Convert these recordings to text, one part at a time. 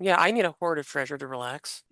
Yeah, I need a hoard of treasure to relax.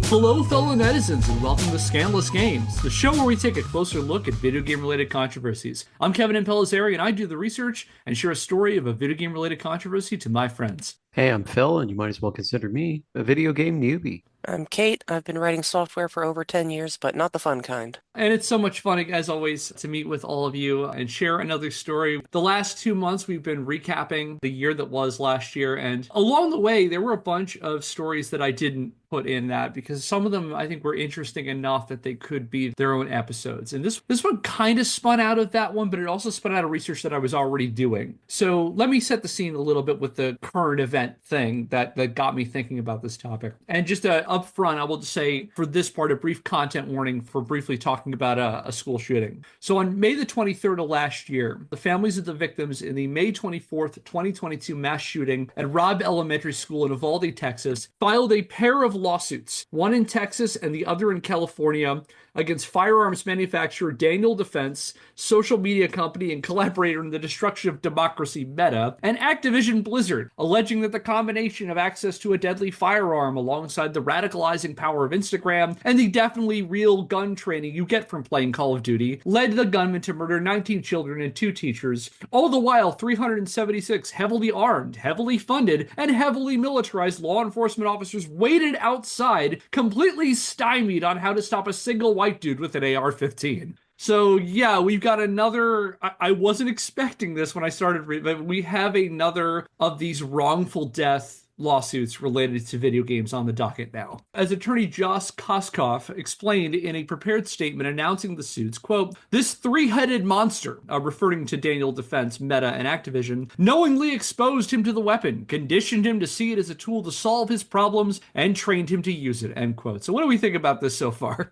Hello, fellow netizens, and welcome to Scandalous Games, the show where we take a closer look at video game-related controversies. I'm Kevin Impellizeri, and I do the research and share a story of a video game-related controversy to my friends. Hey, I'm Phil, and you might as well consider me a video game newbie. I'm Kate. I've been writing software for over 10 years, but not the fun kind. And it's so much fun, as always, to meet with all of you and share another story. The last 2 months, we've been recapping the year that was last year. And along the way, there were a bunch of stories that I didn't put in that because some of them I think were interesting enough that they could be their own episodes. And this one kind of spun out of that one, but it also spun out of research that I was already doing. So let me set the scene a little bit with the current event thing that got me thinking about this topic. And just up front, I will just say for this part, a brief content warning for briefly talking about a school shooting. So on May the 23rd of last year, the families of the victims in the May 24th, 2022 mass shooting at Robb Elementary School in Uvalde, Texas, filed a pair of lawsuits, one in Texas and the other in California, against firearms manufacturer Daniel Defense, social media company and collaborator in the destruction of democracy Meta, and Activision Blizzard, alleging that the combination of access to a deadly firearm alongside the radicalizing power of Instagram and the definitely real gun training you get from playing Call of Duty led the gunman to murder 19 children and 2 teachers, all the while 376 heavily armed, heavily funded, and heavily militarized law enforcement officers waited outside, completely stymied on how to stop a single white dude with an AR-15. So yeah, we've got another. I wasn't expecting this when I started reading, but we have another of these wrongful death lawsuits related to video games on the docket now. As attorney Josh Koskoff explained in a prepared statement announcing the suits, quote, "This three-headed monster," referring to Daniel Defense, Meta, and Activision, "knowingly exposed him to the weapon, conditioned him to see it as a tool to solve his problems, and trained him to use it," end quote. So what do we think about this so far?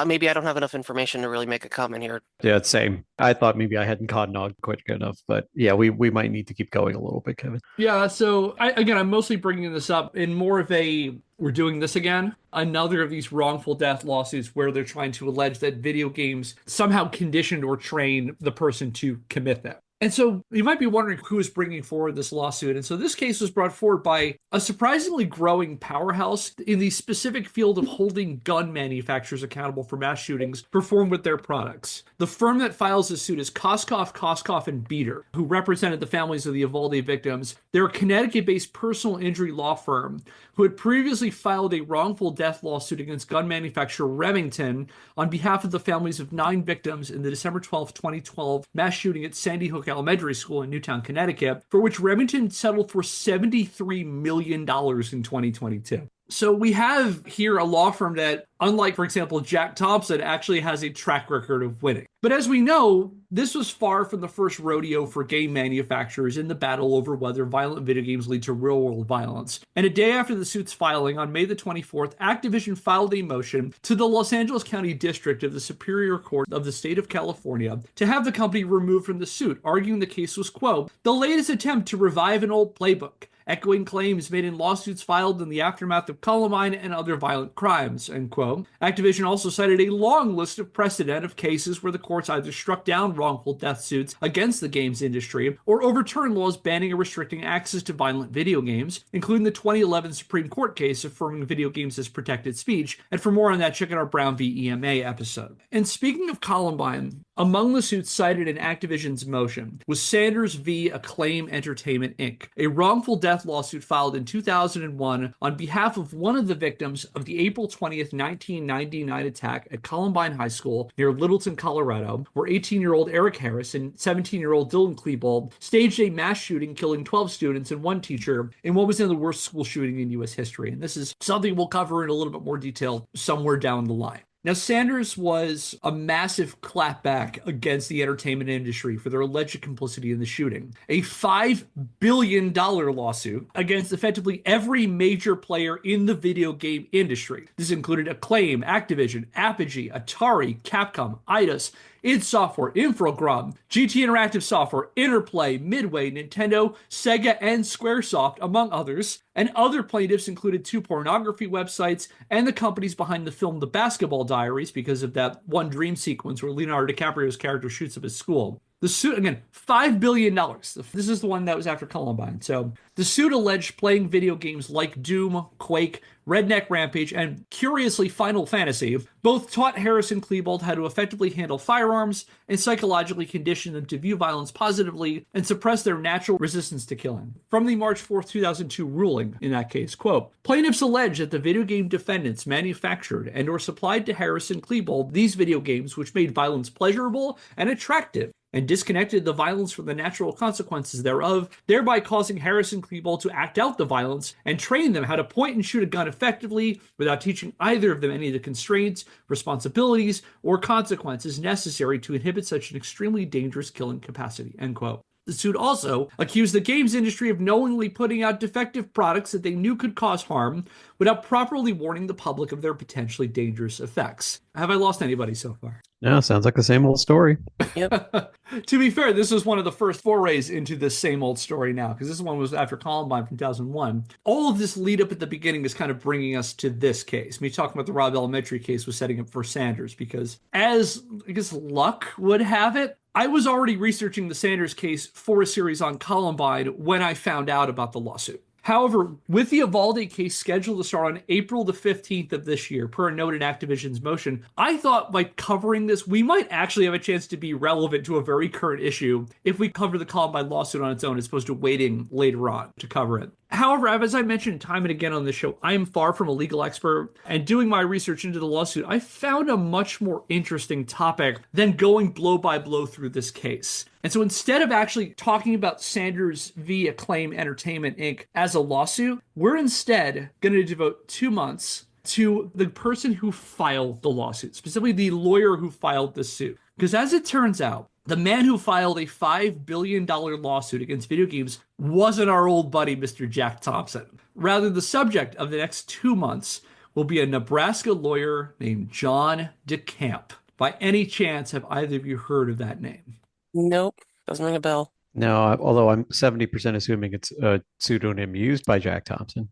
Maybe I don't have enough information to really make a comment here. Yeah, it's same. I thought maybe I hadn't caught on quick enough, but yeah, we might need to keep going a little bit, Kevin. Yeah, so I'm mostly bringing this up in more of a we're doing this again. Another of these wrongful death lawsuits where they're trying to allege that video games somehow conditioned or trained the person to commit them. And so you might be wondering who is bringing forward this lawsuit. And so this case was brought forward by a surprisingly growing powerhouse in the specific field of holding gun manufacturers accountable for mass shootings performed with their products. The firm that files this suit is Koskoff, and Beater, who represented the families of the Uvalde victims. They're a Connecticut-based personal injury law firm who had previously filed a wrongful death lawsuit against gun manufacturer Remington on behalf of the families of 9 victims in the December 12, 2012 mass shooting at Sandy Hook Elementary School in Newtown, Connecticut, for which Remington settled for $73 million in 2022. So we have here a law firm that, unlike, for example, Jack Thompson, actually has a track record of winning. But as we know, this was far from the first rodeo for game manufacturers in the battle over whether violent video games lead to real-world violence. And a day after the suit's filing, on May the 24th, Activision filed a motion to the Los Angeles County District of the Superior Court of the state of California to have the company removed from the suit, arguing the case was, quote, "the latest attempt to revive an old playbook, echoing claims made in lawsuits filed in the aftermath of Columbine and other violent crimes," end quote. Activision also cited a long list of precedent of cases where the courts either struck down wrongful death suits against the games industry or overturned laws banning or restricting access to violent video games, including the 2011 Supreme Court case affirming video games as protected speech. And for more on that, check out our Brown v. EMA episode. And speaking of Columbine, among the suits cited in Activision's motion was Sanders v. Acclaim Entertainment, Inc., a wrongful death lawsuit filed in 2001 on behalf of one of the victims of the April 20th, 1999 attack at Columbine High School near Littleton, Colorado, where 18-year-old Eric Harris and 17-year-old Dylan Klebold staged a mass shooting, killing 12 students and 1 teacher in what was the worst school shooting in U.S. history. And this is something we'll cover in a little bit more detail somewhere down the line. Now, Sanders was a massive clapback against the entertainment industry for their alleged complicity in the shooting. A $5 billion lawsuit against effectively every major player in the video game industry. This included Acclaim, Activision, Apogee, Atari, Capcom, Eidos, id Software, Infogrames, GT Interactive Software, Interplay, Midway, Nintendo, Sega, and Squaresoft, among others. And other plaintiffs included 2 pornography websites and the companies behind the film The Basketball Diaries because of that one dream sequence where Leonardo DiCaprio's character shoots up his school. The suit, again, $5 billion. This is the one that was after Columbine. So the suit alleged playing video games like Doom, Quake, Redneck Rampage, and curiously Final Fantasy both taught Harrison Klebold how to effectively handle firearms and psychologically condition them to view violence positively and suppress their natural resistance to killing. From the March 4th, 2002 ruling in that case, quote, plaintiffs allege that the video game defendants manufactured and or supplied to Harrison Klebold these video games which made violence pleasurable and attractive and disconnected the violence from the natural consequences thereof, thereby causing Harrison Klebold to act out the violence and train them how to point and shoot a gun effectively without teaching either of them any of the constraints, responsibilities, or consequences necessary to inhibit such an extremely dangerous killing capacity, end quote. The suit also accused the games industry of knowingly putting out defective products that they knew could cause harm without properly warning the public of their potentially dangerous effects. Have I lost anybody so far? No, sounds like the same old story. Yep. To be fair, this was one of the first forays into this same old story now, because this one was after Columbine from 2001. All of this lead up at the beginning is kind of bringing us to this case. Me talking about the Robb Elementary case was setting up for Sanders, because as, I guess, luck would have it, I was already researching the Sanders case for a series on Columbine when I found out about the lawsuit. However, with the Uvalde case scheduled to start on April the 15th of this year, per a note in Activision's motion, I thought by covering this, we might actually have a chance to be relevant to a very current issue if we cover the Columbine lawsuit on its own as opposed to waiting later on to cover it. However, as I mentioned time and again on this show, I am far from a legal expert, and doing my research into the lawsuit, I found a much more interesting topic than going blow by blow through this case. And so instead of actually talking about Sanders v. Acclaim Entertainment, Inc. as a lawsuit, we're instead going to devote 2 months to the person who filed the lawsuit, specifically the lawyer who filed the suit. Because as it turns out, the man who filed a $5 billion lawsuit against video games wasn't our old buddy, Mr. Jack Thompson. Rather, the subject of the next 2 months will be a Nebraska lawyer named John DeCamp. By any chance, have either of you heard of that name? Nope. Doesn't ring a bell. No, although I'm 70% assuming it's a pseudonym used by Jack Thompson.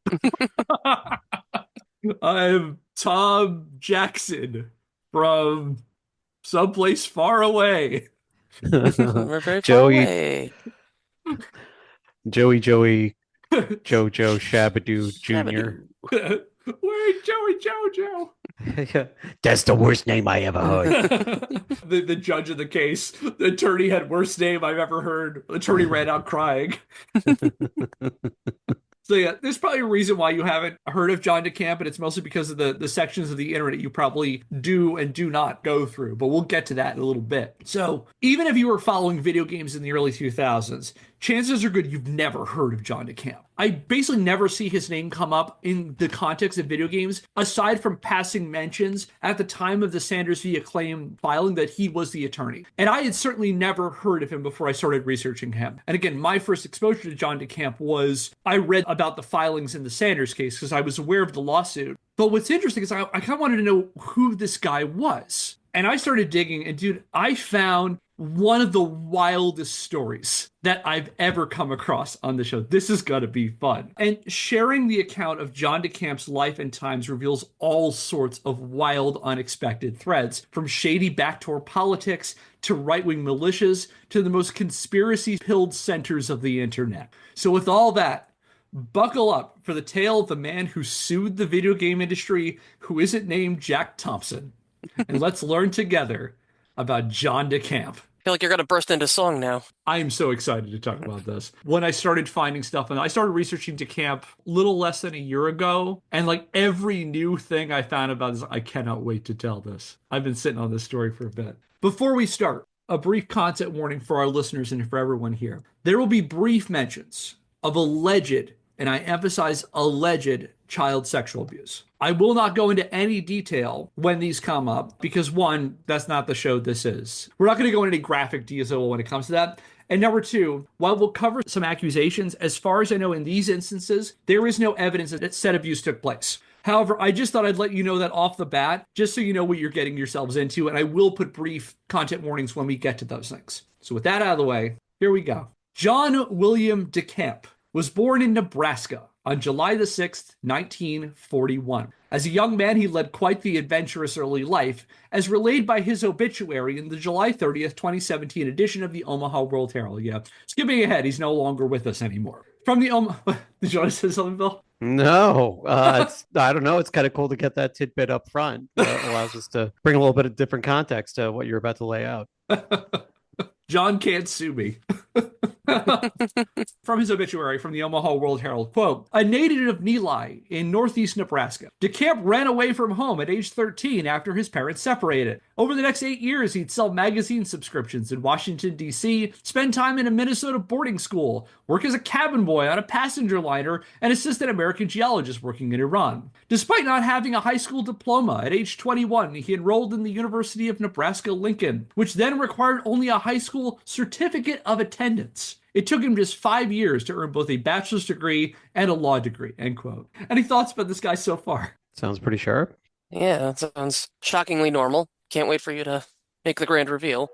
I'm Tom Jackson from someplace far away. We're very far Joey, away. Joey, Jojo, Shabadoo Jr. Where's Joey Jojo? That's the worst name I ever heard. The judge of the case, the attorney had worst name I've ever heard. The attorney ran out crying. So yeah, there's probably a reason why you haven't heard of John DeCamp, and it's mostly because of the sections of the internet you probably do and do not go through, but we'll get to that in a little bit. So even if you were following video games in the early 2000s, chances are good you've never heard of John DeCamp. I basically never see his name come up in the context of video games, aside from passing mentions at the time of the Sanders v. Acclaim filing that he was the attorney. And I had certainly never heard of him before I started researching him. And again, my first exposure to John DeCamp was I read about the filings in the Sanders case because I was aware of the lawsuit. But what's interesting is I kind of wanted to know who this guy was. And I started digging, and dude, I found one of the wildest stories that I've ever come across on the show. This is going to be fun. And sharing the account of John DeCamp's life and times reveals all sorts of wild, unexpected threads, from shady backdoor politics to right-wing militias to the most conspiracy-pilled centers of the internet. So with all that, buckle up for the tale of the man who sued the video game industry, who isn't named Jack Thompson. And let's learn together about John DeCamp. I feel like you're going to burst into song now. I am so excited to talk about this. When I started finding stuff, and I started researching DeCamp a little less than a year ago, and like every new thing I found about this, I cannot wait to tell this. I've been sitting on this story for a bit. Before we start, a brief content warning for our listeners and for everyone here. There will be brief mentions of alleged, and I emphasize alleged, child sexual abuse. I will not go into any detail when these come up because, one, that's not the show this is. We're not going to go into any graphic detail when it comes to that. And number two, while we'll cover some accusations, as far as I know in these instances, there is no evidence that said abuse took place. However, I just thought I'd let you know that off the bat, just so you know what you're getting yourselves into, and I will put brief content warnings when we get to those things. So with that out of the way, here we go. John William DeCamp was born in Nebraska on July the 6th, 1941. As a young man, he led quite the adventurous early life, as relayed by his obituary in the July 30th, 2017 edition of the Omaha World Herald. Yeah, skipping ahead, he's no longer with us anymore. From the Omaha... Did you want to say something, Bill? No, I don't know. It's kind of cool to get that tidbit up front. Allows us to bring a little bit of different context to what you're about to lay out. John can't sue me. From his obituary from the Omaha World Herald, quote, a native of Neligh in northeast Nebraska, DeCamp ran away from home at age 13 after his parents separated. Over the next 8 years, he'd sell magazine subscriptions in Washington, D.C., spend time in a Minnesota boarding school, work as a cabin boy on a passenger liner, and assist an American geologist working in Iran. Despite not having a high school diploma, at age 21, he enrolled in the University of Nebraska-Lincoln, which then required only a high school certificate of attendance. It took him just 5 years to earn both a bachelor's degree and a law degree, end quote. Any thoughts about this guy so far? Sounds pretty sharp. Yeah, that sounds shockingly normal. Can't wait for you to make the grand reveal.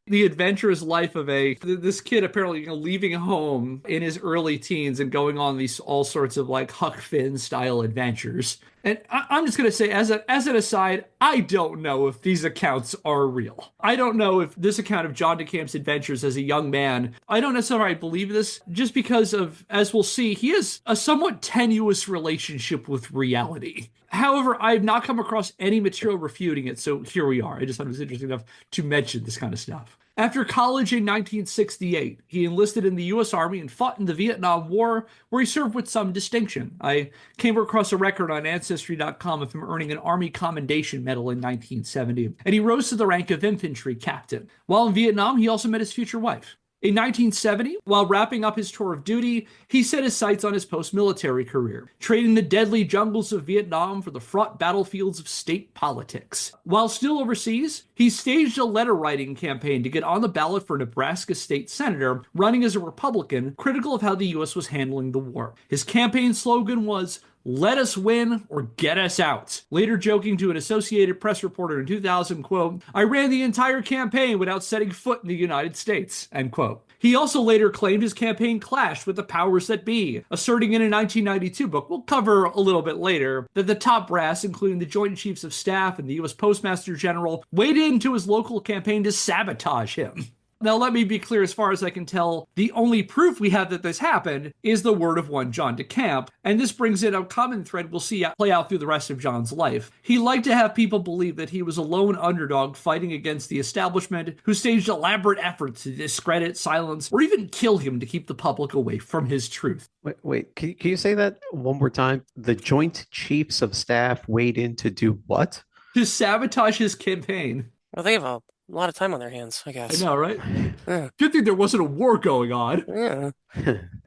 The adventurous life of this kid apparently leaving home in his early teens and going on these all sorts of like Huck Finn style adventures. And I'm just going to say, as an aside, I don't know if these accounts are real. I don't know if this account of John DeCamp's adventures as a young man, I don't necessarily believe this, just because of, as we'll see, he has a somewhat tenuous relationship with reality. However, I have not come across any material refuting it, so here we are. I just thought it was interesting enough to mention this kind of stuff. After college in 1968, he enlisted in the U.S. Army and fought in the Vietnam War, where he served with some distinction. I came across a record on Ancestry.com of him earning an Army Commendation Medal in 1970, and he rose to the rank of infantry captain. While in Vietnam, he also met his future wife. In 1970, while wrapping up his tour of duty, he set his sights on his post-military career, trading the deadly jungles of Vietnam for the fraught battlefields of state politics. While still overseas, he staged a letter-writing campaign to get on the ballot for Nebraska state senator, running as a Republican, critical of how the U.S. was handling the war. His campaign slogan was, "Let us win or get us out." Later joking to an Associated Press reporter in 2000, quote, "I ran the entire campaign without setting foot in the United States," end quote. He also later claimed his campaign clashed with the powers that be, asserting in a 1992 book we'll cover a little bit later that the top brass, including the Joint Chiefs of Staff and the U.S. Postmaster General, weighed into his local campaign to sabotage him. Now, let me be clear, as far as I can tell, the only proof we have that this happened is the word of one John DeCamp, and this brings in a common thread we'll see play out through the rest of John's life. He liked to have people believe that he was a lone underdog fighting against the establishment who staged elaborate efforts to discredit, silence, or even kill him to keep the public away from his truth. Wait, can you say that one more time? The Joint Chiefs of Staff weighed in to do what? To sabotage his campaign. Well, they have a lot of time on their hands, I guess. I know, right? Yeah. Good thing there wasn't a war going on. Yeah.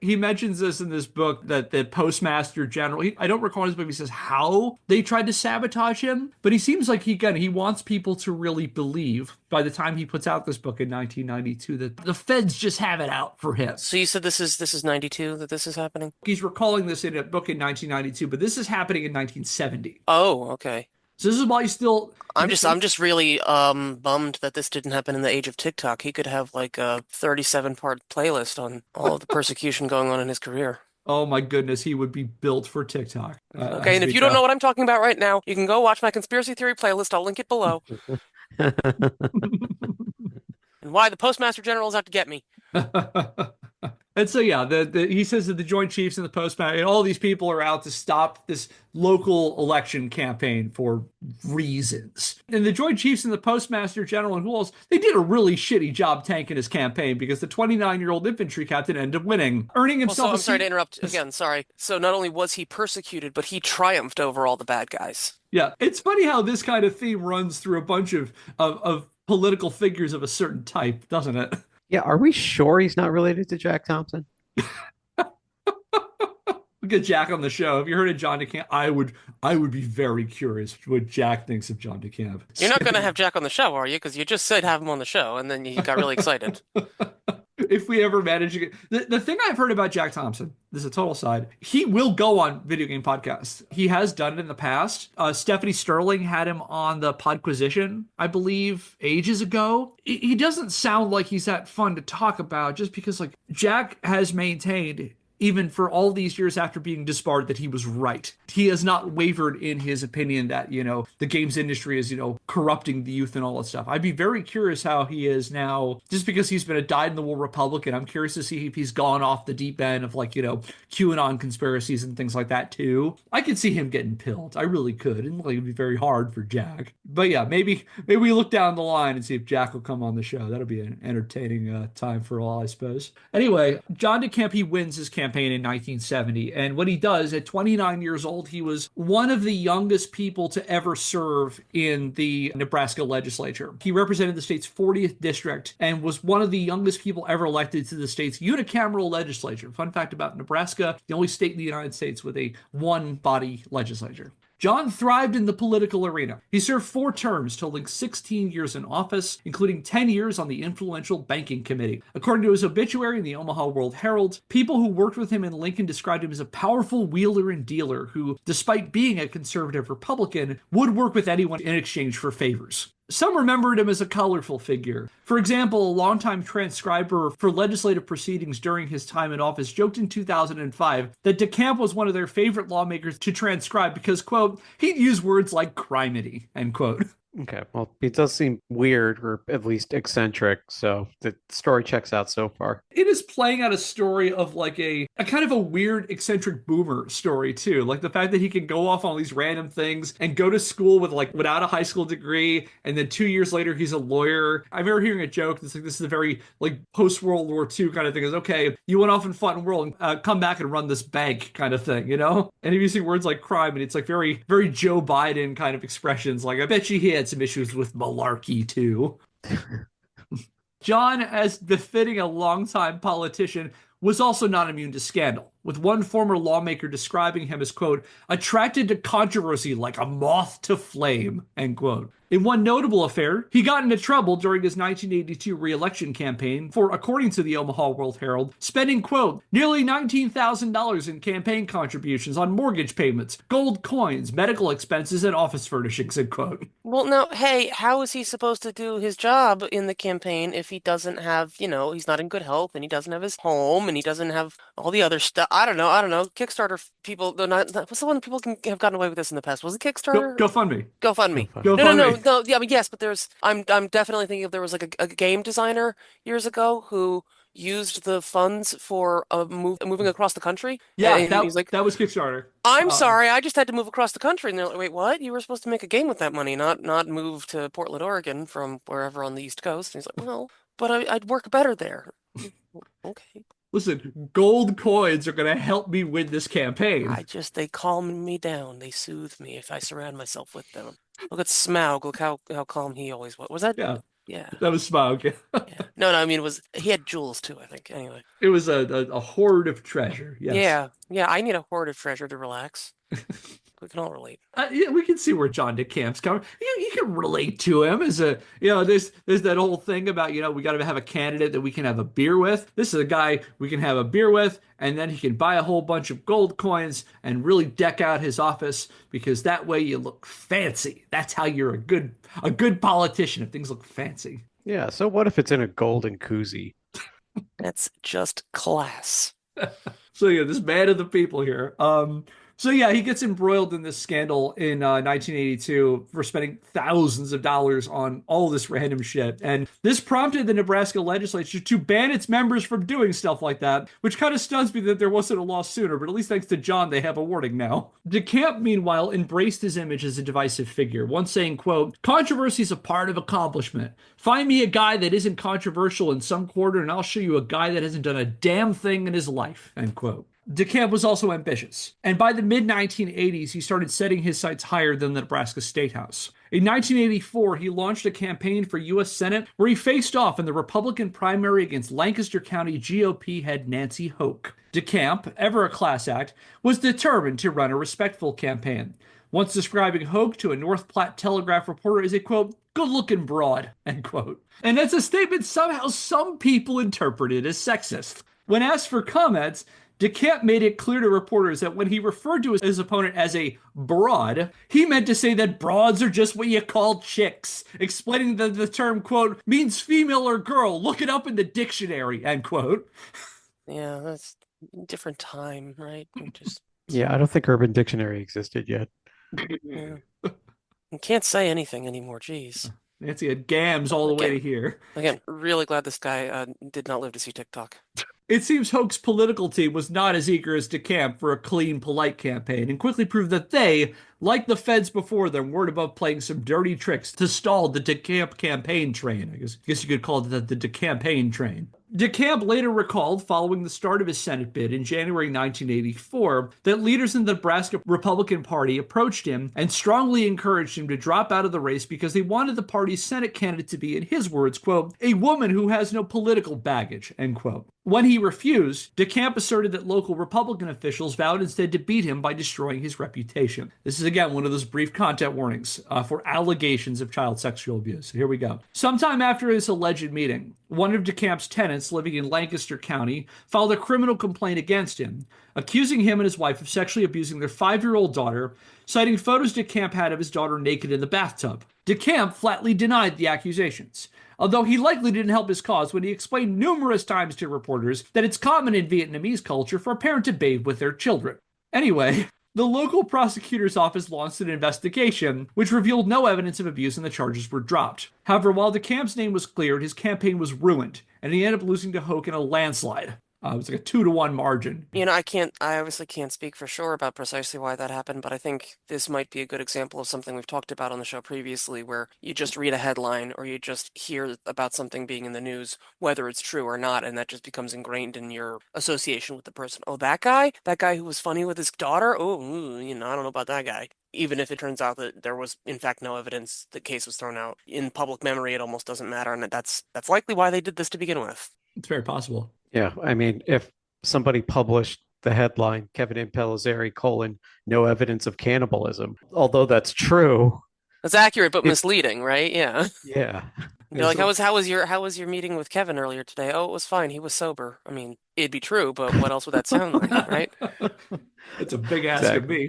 He mentions this in this book that the Postmaster General, I don't recall his book, he says how they tried to sabotage him, but he seems like he wants people to really believe by the time he puts out this book in 1992 that the feds just have it out for him. So you said this is 92 that this is happening? He's recalling this in a book in 1992, but this is happening in 1970. Oh, okay. So this is why he's still... I'm just really bummed that this didn't happen in the age of TikTok. He could have like a 37-part playlist on all of the persecution going on in his career. Oh my goodness, he would be built for TikTok. Okay, and if you don't know what I'm talking about right now, you can go watch my conspiracy theory playlist. I'll link it below. And why the Postmaster General is out to get me. And so, yeah, he says that the Joint Chiefs and the Postmaster, and all these people are out to stop this local election campaign for reasons. And the Joint Chiefs and the Postmaster General and who else, they did a really shitty job tanking his campaign because the 29-year-old infantry captain ended up winning, earning himself I'm sorry to interrupt again, sorry. So not only was he persecuted, but he triumphed over all the bad guys. Yeah, it's funny how this kind of theme runs through a bunch of political figures of a certain type, doesn't it? Yeah, are we sure he's not related to Jack Thompson? We'll get Jack on the show. Have you heard of John DeCamp? I would be very curious what Jack thinks of John DeCamp. You're not going to have Jack on the show, are you? Because you just said have him on the show, and then you got really excited. if we ever manage to get the thing I've heard about Jack Thompson, this is a total side, he will go on video game podcasts. He has done it in the past. Stephanie Sterling had him on the Podquisition, I believe, ages ago. He doesn't sound like he's that fun to talk about just because like Jack has maintained even for all these years after being disbarred, that he was right. He has not wavered in his opinion that, the games industry is, corrupting the youth and all that stuff. I'd be very curious how he is now, just because he's been a dyed-in-the-wool Republican. I'm curious to see if he's gone off the deep end of like, QAnon conspiracies and things like that too. I could see him getting pilled. I really could. And like, it'd be very hard for Jack. But yeah, maybe we look down the line and see if Jack will come on the show. That'll be an entertaining time for all, I suppose. Anyway, John DeCamp, he wins his campaign in 1970. And what he does at 29 years old, he was one of the youngest people to ever serve in the Nebraska legislature. He represented the state's 40th district and was one of the youngest people ever elected to the state's unicameral legislature. Fun fact about Nebraska, the only state in the United States with a one-body legislature. John thrived in the political arena. He served 4 terms, totaling 16 years in office, including 10 years on the influential banking committee. According to his obituary in the Omaha World-Herald, people who worked with him in Lincoln described him as a powerful wheeler and dealer who, despite being a conservative Republican, would work with anyone in exchange for favors. Some remembered him as a colorful figure. For example, a longtime transcriber for legislative proceedings during his time in office joked in 2005 that DeCamp was one of their favorite lawmakers to transcribe because, quote, he'd use words like criminy, end quote. Okay, well, it does seem weird or at least eccentric, so the story checks out so far. It is playing out a story of like a kind of a weird eccentric boomer story too. Like the fact that he can go off on these random things and go to school with like without a high school degree, and then 2 years later he's a lawyer. I remember hearing a joke that's like this is a very like post World War II kind of thing. Is okay, you went off and fought in the world and come back and run this bank kind of thing, And he's using words like crime, and it's like very very Joe Biden kind of expressions. Like I bet you he had some issues with malarkey too. John, as befitting a longtime politician, was also not immune to scandal, with one former lawmaker describing him as, quote, attracted to controversy like a moth to flame, end quote. In one notable affair, he got into trouble during his 1982 re-election campaign for, according to the Omaha World-Herald, spending, quote, nearly $19,000 in campaign contributions on mortgage payments, gold coins, medical expenses, and office furnishings, end quote. Well, no, hey, how is he supposed to do his job in the campaign if he doesn't have, he's not in good health and he doesn't have his home and he doesn't have all the other stuff? I don't know. Kickstarter people, they're not, what's the one that people can have gotten away with this in the past? Was it Kickstarter? GoFundMe. GoFundMe. No. Yeah, I mean, yes, but I'm definitely thinking if there was like a game designer years ago who used the funds for moving across the country. Yeah, and he's like, that was Kickstarter. I'm sorry, I just had to move across the country. And they're like, wait, what? You were supposed to make a game with that money, not move to Portland, Oregon from wherever on the East Coast. And he's like, well, but I'd work better there. Okay. Listen, gold coins are going to help me win this campaign. They calm me down. They soothe me if I surround myself with them. Look at Smaug. Look how calm he always was. Was that? Yeah. Yeah. That was Smaug. Yeah. No, I mean, he had jewels too, I think. Anyway. It was a hoard of treasure. Yes. Yeah. I need a hoard of treasure to relax. We can all relate. Yeah, we can see where John DeCamp's coming. You can relate to him as there's that whole thing about, we got to have a candidate that we can have a beer with. This is a guy we can have a beer with, and then he can buy a whole bunch of gold coins and really deck out his office because that way you look fancy. That's how you're a good politician, if things look fancy. Yeah, so what if it's in a golden koozie? That's just class. So yeah, this man of the people here. So yeah, he gets embroiled in this scandal in 1982 for spending thousands of dollars on all this random shit. And this prompted the Nebraska legislature to ban its members from doing stuff like that, which kind of stuns me that there wasn't a law sooner, but at least thanks to John, they have a warning now. DeCamp, meanwhile, embraced his image as a divisive figure, once saying, quote, controversy is a part of accomplishment. Find me a guy that isn't controversial in some quarter, and I'll show you a guy that hasn't done a damn thing in his life, end quote. DeCamp was also ambitious, and by the mid-1980s, he started setting his sights higher than the Nebraska State House. In 1984, he launched a campaign for U.S. Senate where he faced off in the Republican primary against Lancaster County GOP head Nancy Hoke. DeCamp, ever a class act, was determined to run a respectful campaign, once describing Hoke to a North Platte Telegraph reporter as a, quote, good-looking broad, end quote. And that's a statement somehow some people interpreted as sexist. When asked for comments, DeCamp made it clear to reporters that when he referred to his opponent as a broad, he meant to say that broads are just what you call chicks, explaining that the term, quote, means female or girl. Look it up in the dictionary, end quote. Yeah, that's a different time, right? Yeah, I don't think Urban Dictionary existed yet. Yeah. You can't say anything anymore, jeez. Nancy had gams all the way to Again, here. again, really glad this guy did not live to see TikTok. It seems Hoke's political team was not as eager as DeCamp for a clean, polite campaign and quickly proved that they, like the feds before them, weren't above playing some dirty tricks to stall the DeCamp campaign train. I guess you could call it the DeCampaign train. DeCamp later recalled, following the start of his Senate bid in January 1984, that leaders in the Nebraska Republican Party approached him and strongly encouraged him to drop out of the race because they wanted the party's Senate candidate to be, in his words, quote, a woman who has no political baggage, end quote. When he refused, DeCamp asserted that local Republican officials vowed instead to beat him by destroying his reputation. This is, again, one of those brief content warnings for allegations of child sexual abuse. Here we go. Sometime after this alleged meeting, one of DeCamp's tenants living in Lancaster County filed a criminal complaint against him, accusing him and his wife of sexually abusing their 5-year-old daughter, citing photos DeCamp had of his daughter naked in the bathtub. DeCamp flatly denied the accusations, although he likely didn't help his cause when he explained numerous times to reporters that it's common in Vietnamese culture for a parent to bathe with their children. Anyway, the local prosecutor's office launched an investigation, which revealed no evidence of abuse and the charges were dropped. However, while DeCamp's name was cleared, his campaign was ruined, and he ended up losing to Hoke in a landslide. It was like a 2-1 margin. I obviously can't speak for sure about precisely why that happened, but I think this might be a good example of something we've talked about on the show previously, where you just read a headline or you just hear about something being in the news, whether it's true or not, and that just becomes ingrained in your association with the person. Oh, that guy who was funny with his daughter? Oh, I don't know about that guy. Even if it turns out that there was, in fact, no evidence, the case was thrown out. In public memory, it almost doesn't matter, and that's likely why they did this to begin with. It's very possible. Yeah, I mean, if somebody published the headline, Kevin Impellizeri, no evidence of cannibalism, although that's true. That's accurate, but misleading, right? Yeah. Yeah. You're like, how was your meeting with Kevin earlier today? Oh, it was fine. He was sober. I mean, it'd be true, but what else would that sound like, right? It's a big ask of me.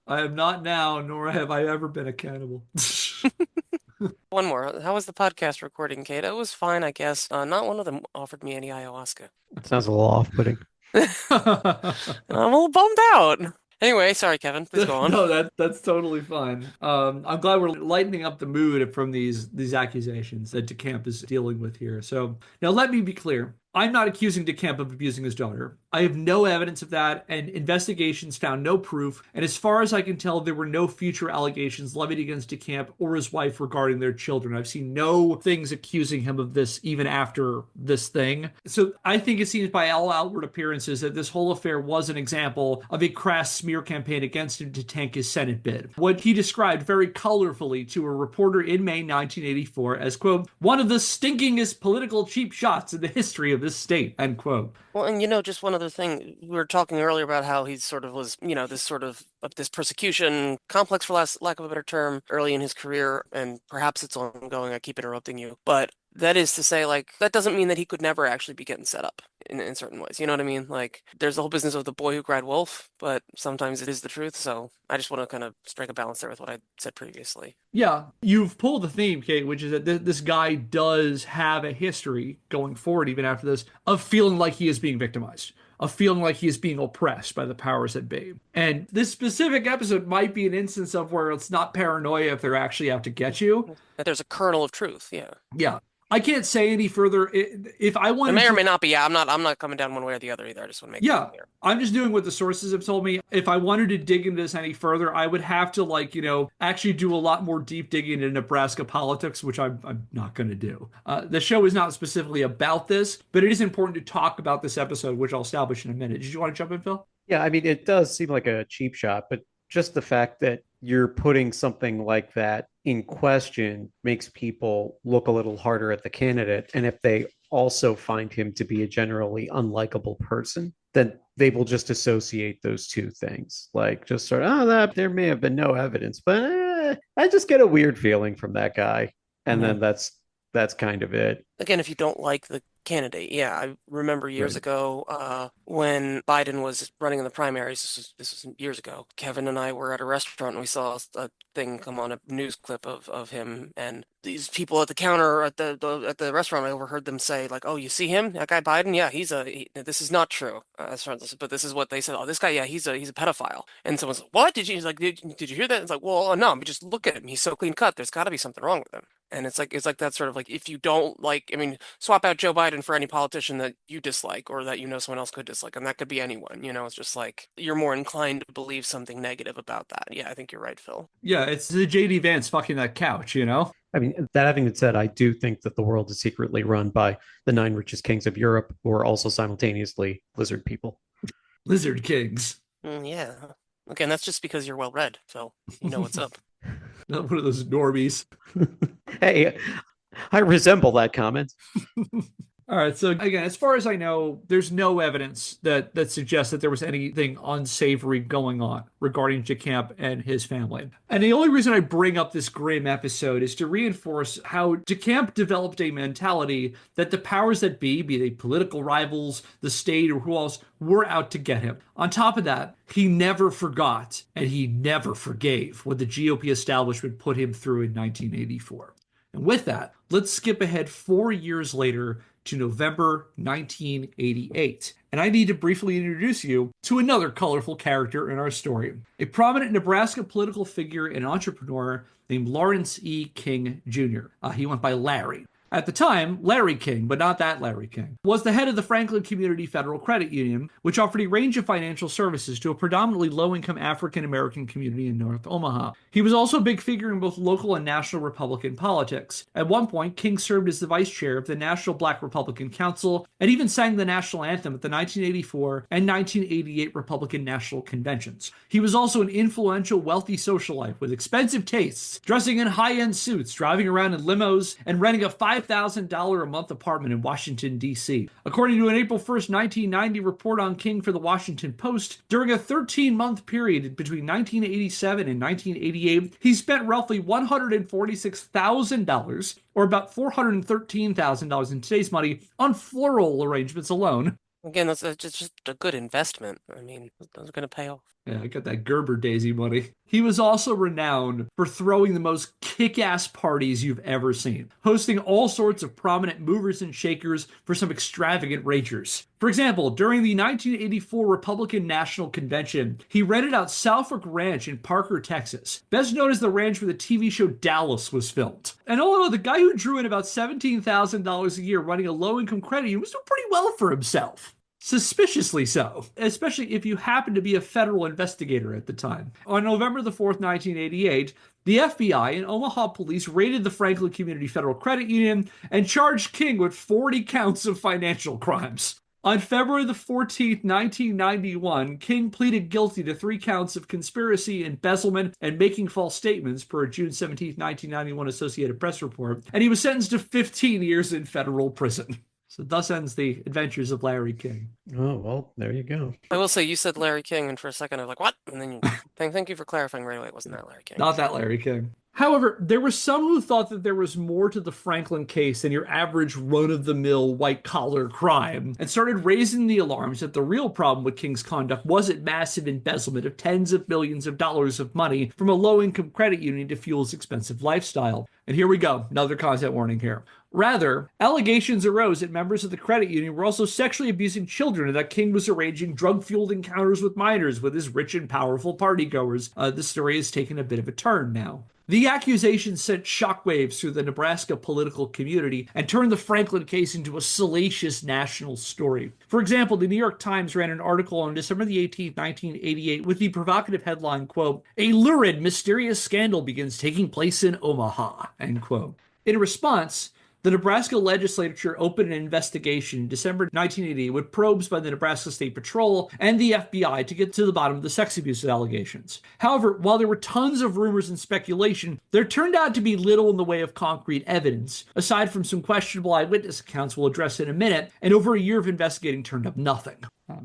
I am not now, nor have I ever been a cannibal. One more. How was the podcast recording, Kate? It was fine, I guess. Not one of them offered me any ayahuasca. It sounds a little off-putting. I'm a little bummed out. Anyway, sorry, Kevin. Please go on. No, that's totally fine. I'm glad we're lightening up the mood from these accusations that DeCamp is dealing with here. So now let me be clear. I'm not accusing DeCamp of abusing his daughter. I have no evidence of that, and investigations found no proof. And as far as I can tell, there were no future allegations levied against DeCamp or his wife regarding their children. I've seen no things accusing him of this even after this thing. So I think it seems by all outward appearances that this whole affair was an example of a crass smear campaign against him to tank his Senate bid. What he described very colorfully to a reporter in May 1984 as, quote, one of the stinkingest political cheap shots in the history of this state, end quote. Well, and just one other thing, we were talking earlier about how he sort of was, this sort of this persecution complex, for lack of a better term, early in his career, and perhaps it's ongoing. I keep interrupting you, but that is to say, like, that doesn't mean that he could never actually be getting set up in certain ways. You know what I mean? Like, there's the whole business of the boy who cried wolf, but sometimes it is the truth. So I just want to kind of strike a balance there with what I said previously. Yeah, you've pulled the theme, Kate, which is that this guy does have a history going forward, even after this, of feeling like he is being victimized, of feeling like he is being oppressed by the powers that be. And this specific episode might be an instance of where it's not paranoia if they're actually out to get you. That there's a kernel of truth. Yeah. Yeah. I can't say any further. If I wanted It may or to, may not be. Yeah, I'm not coming down one way or the other either. I just want to make that clear. I'm just doing what the sources have told me. If I wanted to dig into this any further, I would have to actually do a lot more deep digging into Nebraska politics, which I'm not going to do. The show is not specifically about this, but it is important to talk about this episode, which I'll establish in a minute. Did you want to jump in, Phil? Yeah, I mean, it does seem like a cheap shot, but just the fact that you're putting something like that in question makes people look a little harder at the candidate. And if they also find him to be a generally unlikable person, then they will just associate those two things. Like just sort of, oh, that there may have been no evidence, but I just get a weird feeling from that guy. And then that's kind of it. Again, if you don't like the candidate, yeah, I remember years Right. ago when Biden was running in the primaries. This was years ago. Kevin and I were at a restaurant and we saw a thing come on, a news clip of him, and these people at the counter at the restaurant. I overheard them say like, "Oh, you see him? That guy Biden? Yeah, this is not true." But this is what they said. Oh, this guy, yeah, he's a pedophile. And someone's like, "What? He's like, did you hear that?" It's like, well, no, but just look at him. He's so clean cut. There's got to be something wrong with him. And it's like that sort of like if you don't like, I mean, swap out Joe Biden for any politician that you dislike or that you know someone else could dislike, and that could be anyone. It's just like you're more inclined to believe something negative about that. Yeah, I think you're right, Phil. Yeah, it's the JD Vance fucking that couch, you know? I mean, that having been said, I do think that the world is secretly run by the nine richest kings of Europe, who are also simultaneously lizard people. Lizard Kings. Yeah. Again, that's just because you're well read, Phil. You know what's up. Not one of those normies. Hey, I resemble that comment. All right, so again, as far as I know, there's no evidence that suggests that there was anything unsavory going on regarding DeCamp and his family. And the only reason I bring up this grim episode is to reinforce how DeCamp developed a mentality that the powers that be they political rivals, the state, or who else, were out to get him. On top of that, he never forgot and he never forgave what the GOP establishment put him through in 1984. And with that, let's skip ahead 4 years later to November 1988. And I need to briefly introduce you to another colorful character in our story, a prominent Nebraska political figure and entrepreneur named Lawrence E. King Jr. He went by Larry. At the time, Larry King, but not that Larry King, was the head of the Franklin Community Federal Credit Union, which offered a range of financial services to a predominantly low-income African-American community in North Omaha. He was also a big figure in both local and national Republican politics. At one point, King served as the vice chair of the National Black Republican Council and even sang the national anthem at the 1984 and 1988 Republican National Conventions. He was also an influential, wealthy socialite with expensive tastes, dressing in high-end suits, driving around in limos, and renting a $5,000 a month apartment in Washington, D.C. According to an April 1st, 1990 report on King for the Washington Post, during a 13-month period between 1987 and 1988, he spent roughly $146,000, or about $413,000 in today's money, on floral arrangements alone. Again, that's just a good investment. I mean, those are going to pay off. Yeah, I got that Gerber Daisy money. He was also renowned for throwing the most kick-ass parties you've ever seen, hosting all sorts of prominent movers and shakers for some extravagant ragers. For example, during the 1984 Republican National Convention, he rented out Southwick Ranch in Parker, Texas, best known as the ranch where the TV show Dallas was filmed. And although the guy who drew in about $17,000 a year running a low-income credit union was doing pretty well for himself. Suspiciously so, especially if you happen to be a federal investigator at the time. On November the 4th, 1988, the FBI and Omaha police raided the Franklin Community Federal Credit Union and charged King with 40 counts of financial crimes. On February the 14th, 1991, King pleaded guilty to 3 counts of conspiracy, embezzlement, and making false statements per a June 17th, 1991 Associated Press report, and he was sentenced to 15 years in federal prison. So thus ends the adventures of Larry King. Oh, well, there you go. I will say you said Larry King, and for a second I was like, "What?" And then thank you for clarifying right away. It wasn't that Larry King. Not that Larry King. However, there were some who thought that there was more to the Franklin case than your average run-of-the-mill white-collar crime, and started raising the alarms that the real problem with King's conduct wasn't massive embezzlement of tens of millions of dollars of money from a low-income credit union to fuel his expensive lifestyle. And here we go, another content warning here. Rather, allegations arose that members of the credit union were also sexually abusing children and that King was arranging drug-fueled encounters with minors with his rich and powerful partygoers. The story has taken a bit of a turn now. The accusations sent shockwaves through the Nebraska political community and turned the Franklin case into a salacious national story. For example, the New York Times ran an article on December the 18th, 1988 with the provocative headline, quote, "A lurid, mysterious scandal begins taking place in Omaha," end quote. In response, the Nebraska legislature opened an investigation in December 1980 with probes by the Nebraska State Patrol and the FBI to get to the bottom of the sex abuse allegations. However, while there were tons of rumors and speculation, there turned out to be little in the way of concrete evidence, aside from some questionable eyewitness accounts we'll address in a minute, and over a year of investigating turned up nothing.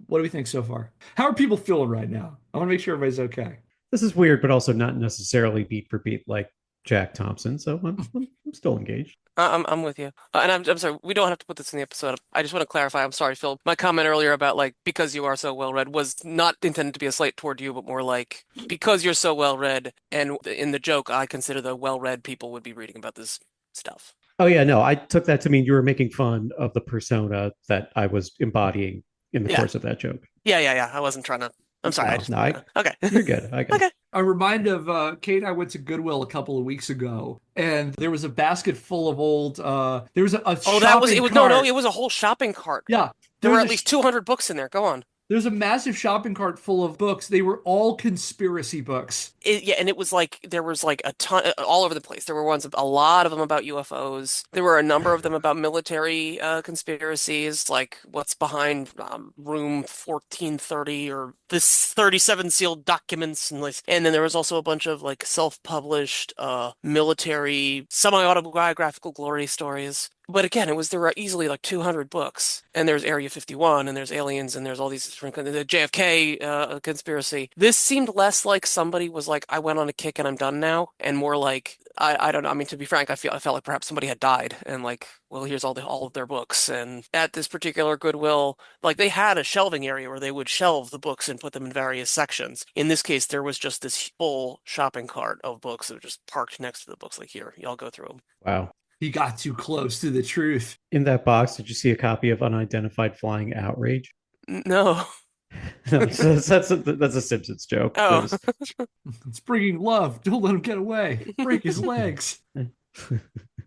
What do we think so far? How are people feeling right now? I want to make sure everybody's okay. This is weird, but also not necessarily beat for beat like Jack Thompson. So I'm still engaged. I'm with you. And I'm sorry, we don't have to put this in the episode. I just want to clarify. I'm sorry, Phil. My comment earlier about like because you are so well read was not intended to be a slight toward you, but more like because you're so well read. And in the joke, I consider the well read people would be reading about this stuff. Oh yeah, no, I took that to mean you were making fun of the persona that I was embodying in the Yeah. course of that joke. Yeah. I wasn't trying to. I'm sorry. I No, just. no, Okay. you're good. I got Okay. I'm reminded of Kate and I went to Goodwill a couple of weeks ago, and there was a basket full of old. There was a Oh, that was shopping it. Was cart. no. It was a whole shopping cart. Yeah, There there were was at least 200 books in there. Go on. there's a massive shopping cart full of books. They were all conspiracy books. Yeah, and it was like there was like a ton all over the place. There were a lot of them about UFOs. There were a number of them about military conspiracies, like what's behind room 1430 or this 37 sealed documents, and then there was also a bunch of like self-published military semi-autobiographical glory stories. But again, there were easily like 200 books, and there's Area 51, and there's aliens, and there's all these different the JFK conspiracy. This seemed less like somebody was like, I went on a kick and I'm done now, and more like I don't know. I mean, to be frank, I felt like perhaps somebody had died, and like, well, here's all of their books. And at this particular Goodwill, like they had a shelving area where they would shelve the books and put them in various sections. In this case, there was just this full shopping cart of books that were just parked next to the books. Like, here, y'all go through them. Wow. He got too close to the truth. In that box, did you see a copy of Unidentified Flying Outrage? No. No, that's a Simpsons joke. Oh. It's bringing love. Don't let him get away. Break his legs.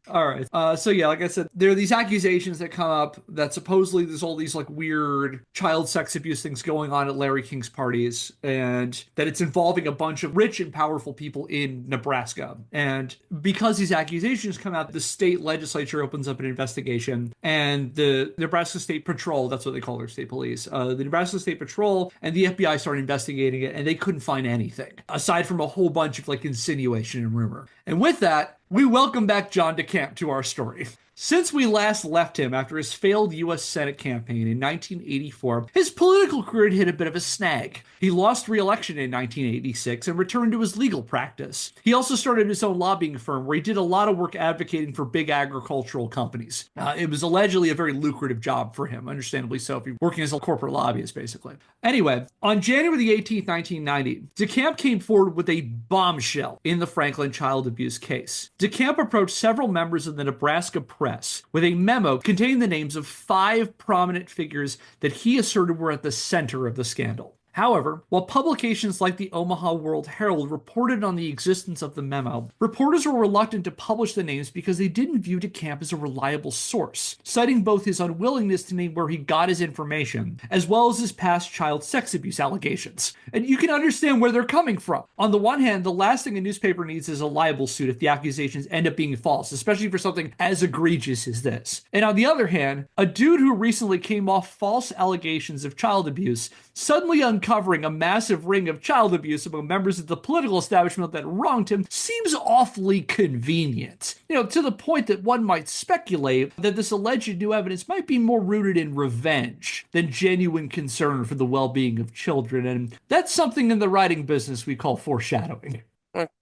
All right. So yeah, like I said, there are these accusations that come up that supposedly there's all these like weird child sex abuse things going on at Larry King's parties, and that it's involving a bunch of rich and powerful people in Nebraska. And because these accusations come out, the state legislature opens up an investigation, and the Nebraska State Patrol, that's what they call their state police, the Nebraska State Patrol and the FBI started investigating it, and they couldn't find anything aside from a whole bunch of like insinuation and rumor. And with that, we welcome back John DeCamp to our story. Since we last left him after his failed U.S. Senate campaign in 1984, his political career hit a bit of a snag. He lost re-election in 1986 and returned to his legal practice. He also started his own lobbying firm where he did a lot of work advocating for big agricultural companies. It was allegedly a very lucrative job for him, understandably so, if you're working as a corporate lobbyist, basically. Anyway, on January the 18th, 1990, DeCamp came forward with a bombshell in the Franklin child abuse case. DeCamp approached several members of the Nebraska press with a memo containing the names of 5 prominent figures that he asserted were at the center of the scandal. However, while publications like the Omaha World Herald reported on the existence of the memo, reporters were reluctant to publish the names because they didn't view DeCamp as a reliable source, citing both his unwillingness to name where he got his information, as well as his past child sex abuse allegations. And you can understand where they're coming from. On the one hand, the last thing a newspaper needs is a libel suit if the accusations end up being false, especially for something as egregious as this. And on the other hand, a dude who recently came off false allegations of child abuse suddenly uncovering a massive ring of child abuse among members of the political establishment that wronged him seems awfully convenient. To the point that one might speculate that this alleged new evidence might be more rooted in revenge than genuine concern for the well-being of children, and that's something in the writing business we call foreshadowing.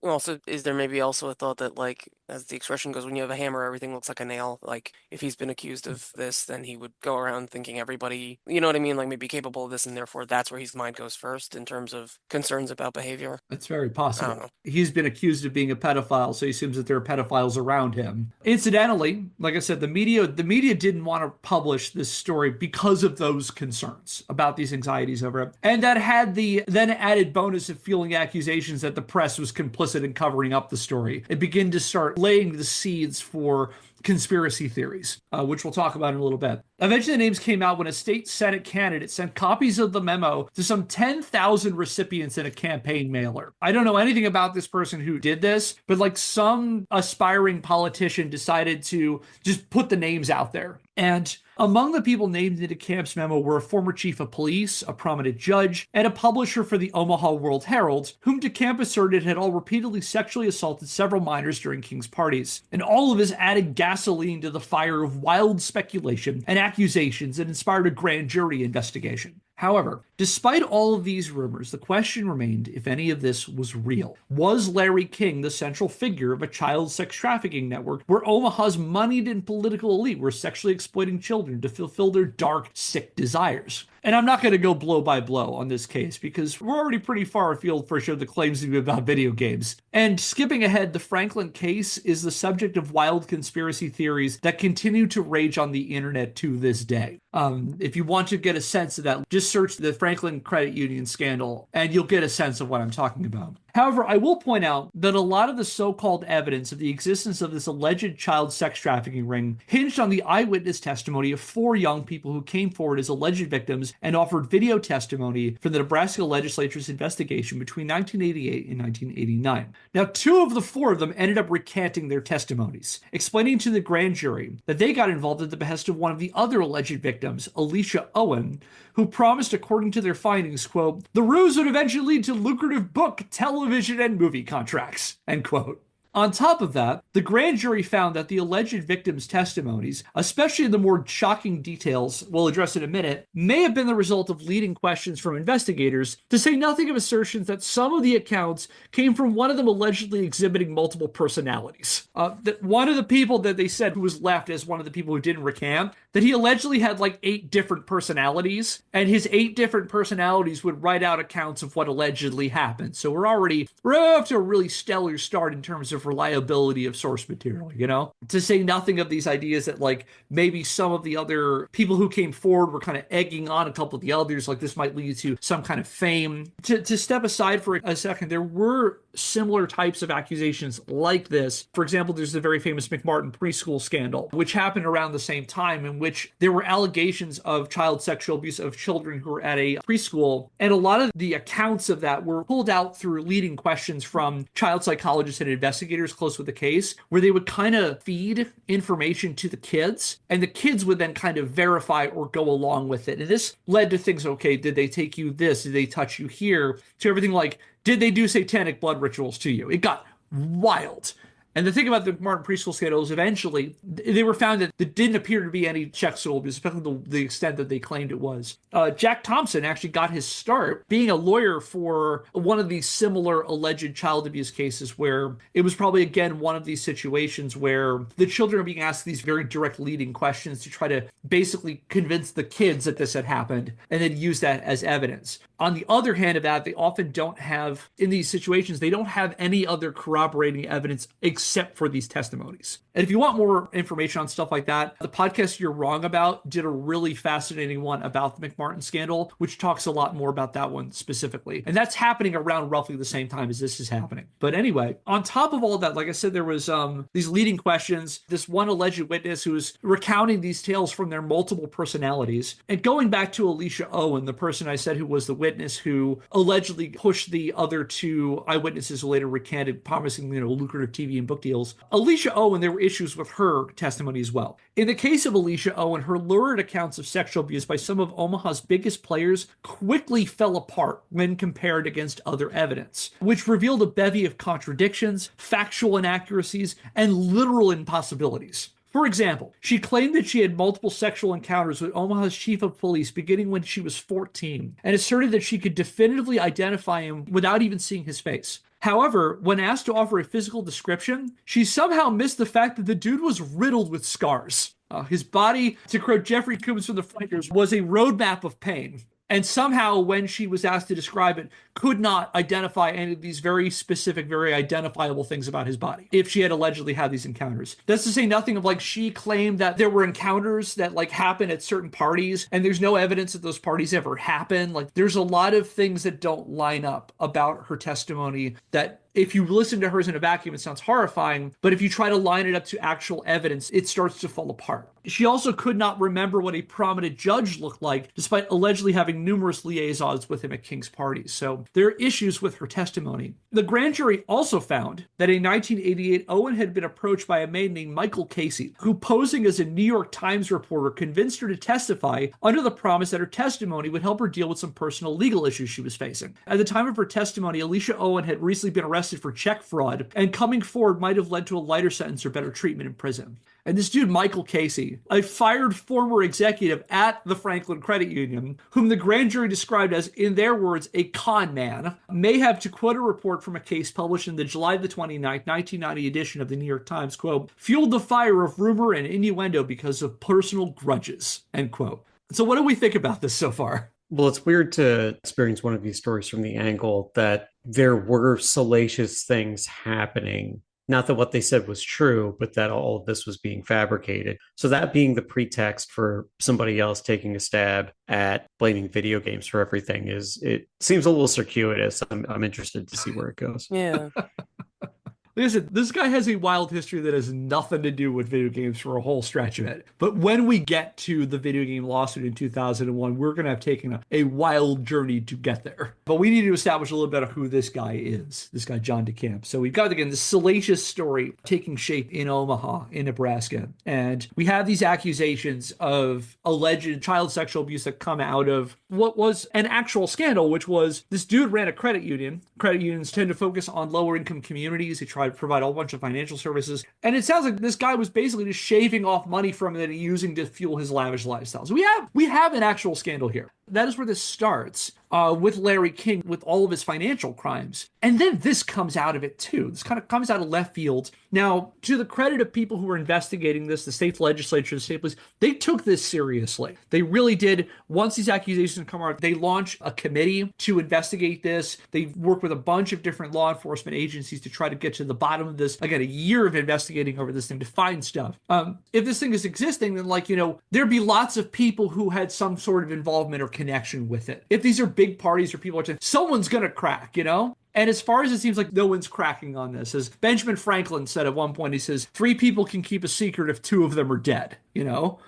Also, is there maybe also a thought that, like, as the expression goes, when you have a hammer, everything looks like a nail? Like, if he's been accused of this, then he would go around thinking everybody, you know what I mean? Like, maybe capable of this, and therefore that's where his mind goes first in terms of concerns about behavior. That's very I don't possible. know. He's been accused of being a pedophile, so he assumes that there are pedophiles around him. Incidentally, like I said, the media didn't want to publish this story because of those concerns about these anxieties over it. And that had the then added bonus of fueling accusations that the press was complicit in covering up the story. It began to start laying the seeds for conspiracy theories, which we'll talk about in a little bit. Eventually, the names came out when a state Senate candidate sent copies of the memo to some 10,000 recipients in a campaign mailer. I don't know anything about this person who did this, but like some aspiring politician decided to just put the names out there. And among the people named in DeCamp's memo were a former chief of police, a prominent judge, and a publisher for the Omaha World Herald, whom DeCamp asserted had all repeatedly sexually assaulted several minors during King's parties. And all of this added gasoline to the fire of wild speculation and accusations that inspired a grand jury investigation. However, despite all of these rumors, the question remained if any of this was real. Was Larry King the central figure of a child sex trafficking network where Omaha's moneyed and political elite were sexually exploiting children to fulfill their dark, sick desires? And I'm not going to go blow by blow on this case because we're already pretty far afield for sure the claims to be about video games. And skipping ahead, the Franklin case is the subject of wild conspiracy theories that continue to rage on the internet to this day. If you want to get a sense of that, just search the Franklin Credit Union scandal and you'll get a sense of what I'm talking about. However, I will point out that a lot of the so-called evidence of the existence of this alleged child sex trafficking ring hinged on the eyewitness testimony of 4 young people who came forward as alleged victims and offered video testimony from the Nebraska legislature's investigation between 1988 and 1989. Now, 2 of the 4 of them ended up recanting their testimonies, explaining to the grand jury that they got involved at the behest of one of the other alleged victims, Alicia Owen, who promised, according to their findings, quote, "The ruse would eventually lead to lucrative book, television, and movie contracts," end quote. On top of that, the grand jury found that the alleged victims' testimonies, especially the more shocking details we'll address in a minute, may have been the result of leading questions from investigators, to say nothing of assertions that some of the accounts came from one of them allegedly exhibiting multiple personalities. That one of the people that they said who was left as one of the people who didn't recant, that he allegedly had like 8 different personalities, and his 8 different personalities would write out accounts of what allegedly happened. So we're off to a really stellar start in terms of reliability of source material, you know? To say nothing of these ideas that like maybe some of the other people who came forward were kind of egging on a couple of the others, like this might lead to some kind of fame. To step aside for a second, there were similar types of accusations like this. For example, there's the very famous McMartin preschool scandal, which happened around the same time, in which there were allegations of child sexual abuse of children who were at a preschool. And a lot of the accounts of that were pulled out through leading questions from child psychologists and investigators close with the case, where they would kind of feed information to the kids, and the kids would then kind of verify or go along with it. And this led to things, okay, did they take you this? Did they touch you here? To everything like, did they do satanic blood rituals to you? It got wild. And the thing about the Martin preschool scandal is eventually they were found that there didn't appear to be any sexual abuse, especially the extent that they claimed it was. Jack Thompson actually got his start being a lawyer for one of these similar alleged child abuse cases, where it was probably, again, one of these situations where the children are being asked these very direct leading questions to try to basically convince the kids that this had happened and then use that as evidence. On the other hand of that, they often don't have, in these situations, they don't have any other corroborating evidence except for these testimonies. And if you want more information on stuff like that, the podcast You're Wrong About did a really fascinating one about the McMartin scandal, which talks a lot more about that one specifically. And that's happening around roughly the same time as this is happening. But anyway, on top of all that, like I said, there was these leading questions, this one alleged witness who was recounting these tales from their multiple personalities. And going back to Alicia Owen, the person I said who was the witness who allegedly pushed the other 2 eyewitnesses who later recanted, promising, lucrative TV and book deals. Alicia Owen, there were issues with her testimony as well. In the case of Alicia Owen, her lurid accounts of sexual abuse by some of Omaha's biggest players quickly fell apart when compared against other evidence, which revealed a bevy of contradictions, factual inaccuracies, and literal impossibilities. For example, she claimed that she had multiple sexual encounters with Omaha's chief of police beginning when she was 14, and asserted that she could definitively identify him without even seeing his face. However, when asked to offer a physical description, she somehow missed the fact that the dude was riddled with scars. His body, to quote Jeffrey Coombs from The Fighters, was a roadmap of pain. And somehow, when she was asked to describe it, could not identify any of these very specific, very identifiable things about his body, if she had allegedly had these encounters. That's to say nothing of, like, she claimed that there were encounters that, like, happen at certain parties, and there's no evidence that those parties ever happened. Like, there's a lot of things that don't line up about her testimony that, if you listen to hers in a vacuum, it sounds horrifying, but if you try to line it up to actual evidence, it starts to fall apart. She also could not remember what a prominent judge looked like, despite allegedly having numerous liaisons with him at King's parties. So there are issues with her testimony. The grand jury also found that in 1988, Owen had been approached by a man named Michael Casey, who, posing as a New York Times reporter, convinced her to testify under the promise that her testimony would help her deal with some personal legal issues she was facing. At the time of her testimony, Alicia Owen had recently been arrested for check fraud, and coming forward might have led to a lighter sentence or better treatment in prison. And this dude, Michael Casey, a fired former executive at the Franklin Credit Union, whom the grand jury described as, in their words, a con man, may have, to quote a report from a case published in the July the 29th, 1990 edition of the New York Times, quote, fueled the fire of rumor and innuendo because of personal grudges, end quote. So what do we think about this so far? Well, it's weird to experience one of these stories from the angle that there were salacious things happening. Not that what they said was true, but that all of this was being fabricated. So that being the pretext for somebody else taking a stab at blaming video games for everything it seems a little circuitous. I'm interested to see where it goes. Yeah. Like I said, this guy has a wild history that has nothing to do with video games for a whole stretch of it. But when we get to the video game lawsuit in 2001, we're going to have taken a wild journey to get there. But we need to establish a little bit of who this guy is, this guy, John DeCamp. So we've got, again, this salacious story taking shape in Omaha, in Nebraska. And we have these accusations of alleged child sexual abuse that come out of what was an actual scandal, which was this dude ran a credit union. Credit unions tend to focus on lower income communities. They try to provide a whole bunch of financial services. And it sounds like this guy was basically just shaving off money from it and using to fuel his lavish lifestyle. So we have an actual scandal here. That is where this starts with Larry King, with all of his financial crimes. And then this comes out of it too. This kind of comes out of left field. Now, to the credit of people who were investigating this, the state legislature, the state police, they took this seriously. They really did. Once these accusations come out, they launched a committee to investigate this. They worked with a bunch of different law enforcement agencies to try to get to the bottom of this. Again, a year of investigating over this thing to find stuff. If this thing is existing, then there'd be lots of people who had some sort of involvement or connection with it. If these are big parties or people are someone's gonna crack, And as far as it seems like no one's cracking on this, as Benjamin Franklin said at one point, he says, 3 people can keep a secret if 2 of them are dead,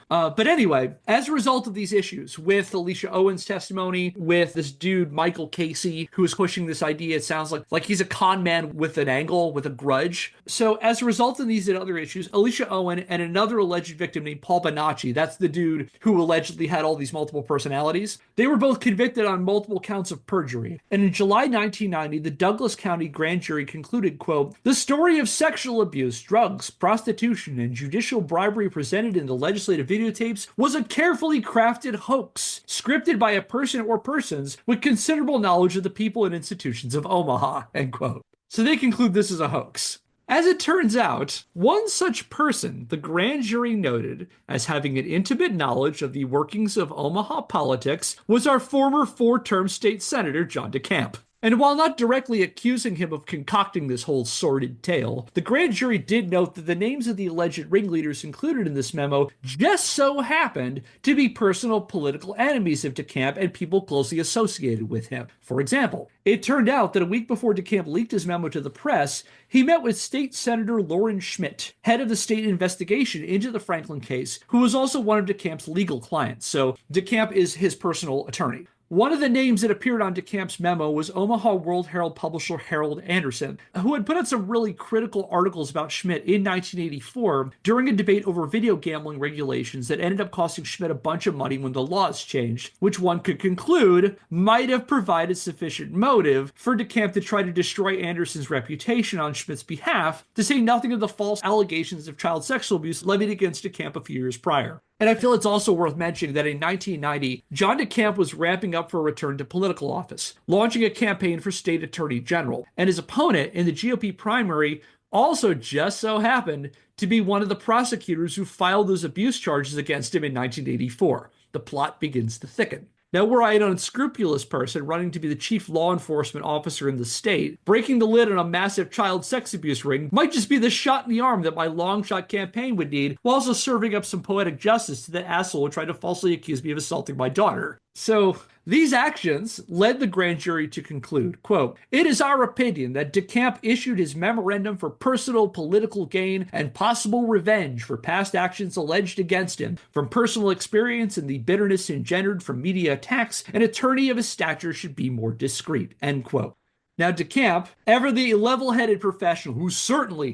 But anyway, as a result of these issues with Alicia Owen's testimony, with this dude, Michael Casey, who is pushing this idea, it sounds like he's a con man with an angle, with a grudge. So as a result of these and other issues, Alicia Owen and another alleged victim named Paul Bonacci, that's the dude who allegedly had all these multiple personalities, they were both convicted on multiple counts of perjury. And in July 1990, the Douglas County grand jury concluded, quote, the story of sexual abuse, drugs, prostitution, and judicial bribery presented in the legislative videotapes was a carefully crafted hoax, scripted by a person or persons with considerable knowledge of the people and institutions of Omaha, end quote. So they conclude this is a hoax. As it turns out, one such person the grand jury noted as having an intimate knowledge of the workings of Omaha politics was our former 4-term state senator, John DeCamp. And while not directly accusing him of concocting this whole sordid tale, the grand jury did note that the names of the alleged ringleaders included in this memo just so happened to be personal political enemies of DeCamp and people closely associated with him. For example, it turned out that a week before DeCamp leaked his memo to the press, he met with State Senator Loren Schmidt, head of the state investigation into the Franklin case, who was also one of DeCamp's legal clients. So DeCamp is his personal attorney. One of the names that appeared on DeCamp's memo was Omaha World Herald publisher Harold Anderson, who had put out some really critical articles about Schmidt in 1984 during a debate over video gambling regulations that ended up costing Schmidt a bunch of money when the laws changed, which one could conclude might have provided sufficient motive for DeCamp to try to destroy Anderson's reputation on Schmidt's behalf, to say nothing of the false allegations of child sexual abuse levied against DeCamp a few years prior. And I feel it's also worth mentioning that in 1990, John DeCamp was ramping up for a return to political office, launching a campaign for state attorney general. And his opponent in the GOP primary also just so happened to be one of the prosecutors who filed those abuse charges against him in 1984. The plot begins to thicken. Now, were I an unscrupulous person running to be the chief law enforcement officer in the state, breaking the lid on a massive child sex abuse ring might just be the shot in the arm that my long shot campaign would need, while also serving up some poetic justice to that asshole who tried to falsely accuse me of assaulting my daughter. So these actions led the grand jury to conclude, quote, it is our opinion that DeCamp issued his memorandum for personal political gain and possible revenge for past actions alleged against him. From personal experience and the bitterness engendered from media attacks, an attorney of his stature should be more discreet, end quote. Now, DeCamp, ever the level-headed professional who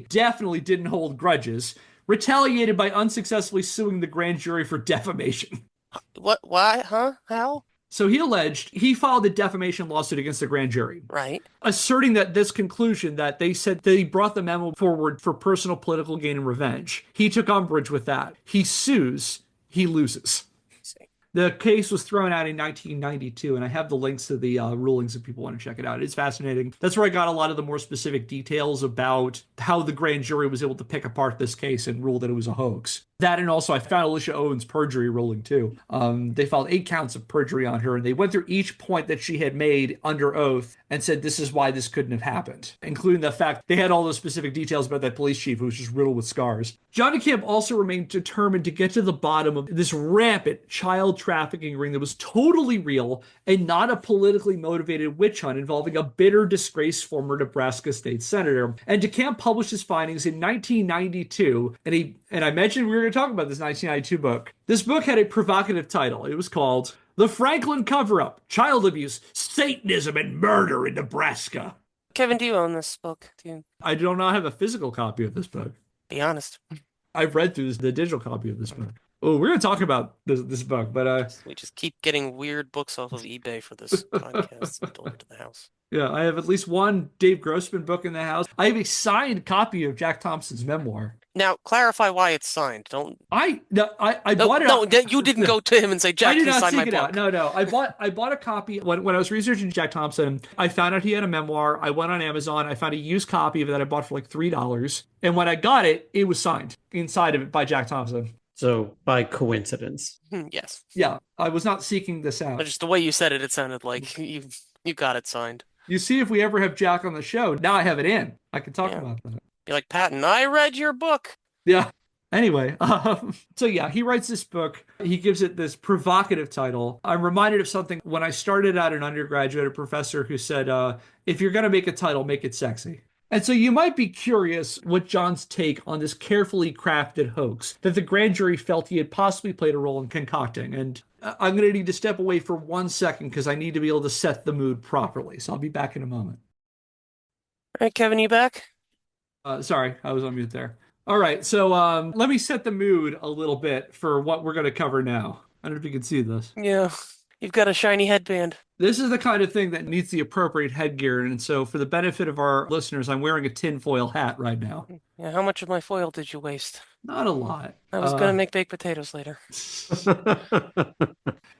definitely didn't hold grudges, retaliated by unsuccessfully suing the grand jury for defamation. What? Why? Huh? How? So he filed a defamation lawsuit against the grand jury, Right. asserting that this conclusion that they said they brought the memo forward for personal political gain and revenge. He took umbrage with that. He sues, he loses. The case was thrown out in 1992, and I have the links to the rulings if people want to check it out. It's fascinating. That's where I got a lot of the more specific details about how the grand jury was able to pick apart this case and rule that it was a hoax. That, and also I found Alicia Owen's perjury ruling too. They filed 8 counts of perjury on her, and they went through each point that she had made under oath and said this is why this couldn't have happened, including the fact they had all those specific details about that police chief who was just riddled with scars. John DeCamp also remained determined to get to the bottom of this rampant child trafficking ring that was totally real and not a politically motivated witch hunt involving a bitter, disgraced former Nebraska state senator. And DeCamp published his findings in 1992, and I mentioned we were going to talk about this 1992 book. This book had a provocative title. It was called The Franklin Cover-Up, Child Abuse, Satanism, and Murder in Nebraska. Kevin, do you own this book? I do not have a physical copy of this book. Be honest. I've read through the digital copy of this book. Oh, we're going to talk about this book, but we just keep getting weird books off of eBay for this podcast delivered to the house. Yeah, I have at least one Dave Grossman book in the house. I have a signed copy of Jack Thompson's memoir. Now, clarify why it's signed. Don't. I bought it. No, you didn't go to him and say, Jack, I did please not sign my seek it book. out. No. I bought a copy when I was researching Jack Thompson. I found out he had a memoir. I went on Amazon. I found a used copy of it that I bought for like $3. And when I got it, it was signed inside of it by Jack Thompson. So by coincidence. Yes. Yeah, I was not seeking this out. But just the way you said it, it sounded like you got it signed. You see, if we ever have Jack on the show, now I have it in. I can talk about that. You're like, Patton, I read your book. Yeah. Anyway, so yeah, he writes this book. He gives it this provocative title. I'm reminded of something when I started out an undergraduate, a professor who said, if you're going to make a title, make it sexy. And so you might be curious what John's take on this carefully crafted hoax that the grand jury felt he had possibly played a role in concocting. And I'm going to need to step away for 1 second because I need to be able to set the mood properly. So I'll be back in a moment. All right, Kevin, you back? Sorry, I was on mute there. All right, so let me set the mood a little bit for what we're going to cover now. I don't know if you can see this. Yeah, you've got a shiny headband. This is the kind of thing that needs the appropriate headgear, and so for the benefit of our listeners, I'm wearing a tinfoil hat right now. Yeah, how much of my foil did you waste? Not a lot. I was going to make baked potatoes later.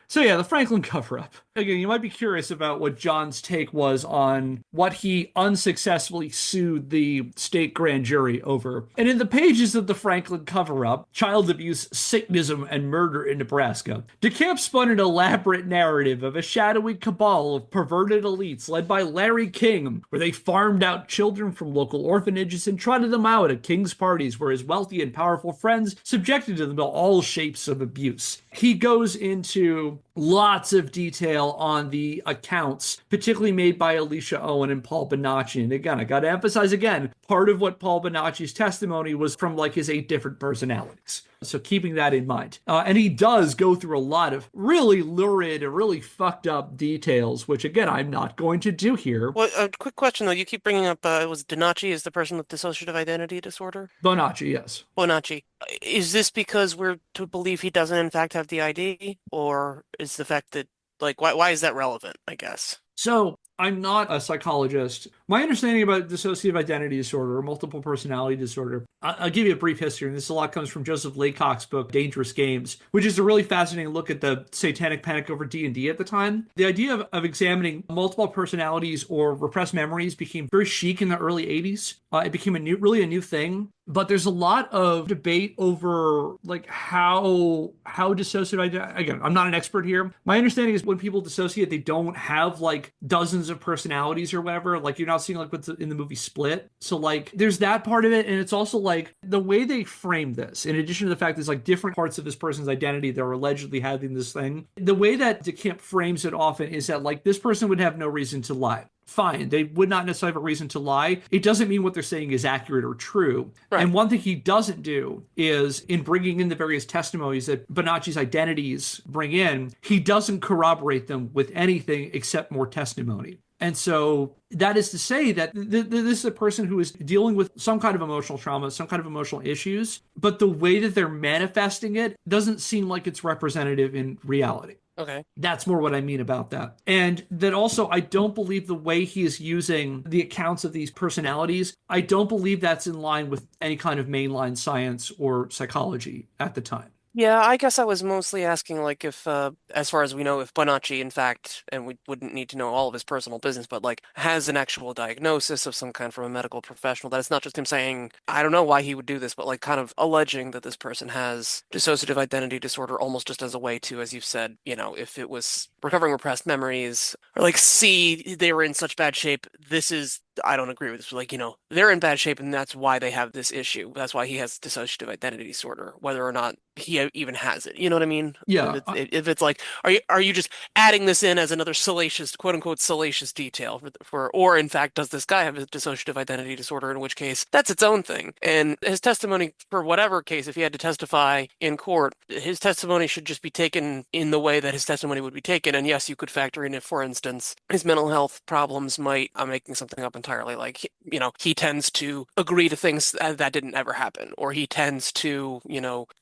So yeah, the Franklin cover-up. Again, you might be curious about what John's take was on what he unsuccessfully sued the state grand jury over. And in the pages of the Franklin cover-up, child abuse, Satanism, and murder in Nebraska, DeCamp spun an elaborate narrative of a shadowy cabal of perverted elites led by Larry King, where they farmed out children from local orphanages and trotted them out at King's parties where his wealthy and powerful friends subjected them to all shapes of abuse. He goes into lots of detail on the accounts, particularly made by Alicia Owen and Paul Bonacci. And again, I got to emphasize again, part of what Paul Bonacci's testimony was from like his 8 different personalities. So keeping that in mind. And he does go through a lot of really lurid and really fucked up details, which again, I'm not going to do here. Well, a quick question though. You keep bringing up, was Bonacci is the person with dissociative identity disorder? Bonacci, yes. Bonacci. Is this because we're to believe he doesn't in fact have the ID? Or is the fact that, like, why is that relevant, I guess? So I'm not a psychologist. My understanding about dissociative identity disorder or multiple personality disorder, I'll give you a brief history. And this a lot comes from Joseph Laycock's book, Dangerous Games, which is a really fascinating look at the satanic panic over D&D at the time. The idea of examining multiple personalities or repressed memories became very chic in the early 80s. It became really a new thing. But there's a lot of debate over like how dissociative identity. Again, I'm not an expert here. My understanding is when people dissociate, they don't have like dozens of personalities or whatever. Like you're not seeing like what's in the movie Split. So like there's that part of it, and it's also like the way they frame this. In addition to the fact there's like different parts of this person's identity that are allegedly having this thing. The way that DeCamp frames it often is that like this person would have no reason to lie. Fine, they would not necessarily have a reason to lie. It doesn't mean what they're saying is accurate or true. Right. And one thing he doesn't do is in bringing in the various testimonies that Bonacci's identities bring in, he doesn't corroborate them with anything except more testimony. And so that is to say that this is a person who is dealing with some kind of emotional trauma, some kind of emotional issues, but the way that they're manifesting it doesn't seem like it's representative in reality. Okay. That's more what I mean about that. And then also, I don't believe the way he is using the accounts of these personalities, I don't believe that's in line with any kind of mainline science or psychology at the time. Yeah, I guess I was mostly asking, like, if, as far as we know, if Bonacci, in fact, and we wouldn't need to know all of his personal business, but, like, has an actual diagnosis of some kind from a medical professional, that it's not just him saying, I don't know why he would do this, but, like, kind of alleging that this person has dissociative identity disorder almost just as a way to, as you've said, if it was recovering repressed memories, or, like, see, they were in such bad shape, this is I don't agree with this. Like, they're in bad shape and that's why they have this issue. That's why he has dissociative identity disorder, whether or not he even has it. You know what I mean? If Yeah, it's if it's like, are you just adding this in as another salacious, quote unquote, salacious detail or in fact, does this guy have a dissociative identity disorder? In which case, that's its own thing. And his testimony, for whatever case, if he had to testify in court, his testimony should just be taken in the way that his testimony would be taken. And yes, you could factor in if, for instance, his mental health problems might, I'm making something up entirely, like, he tends to agree to things that didn't ever happen, or he tends to,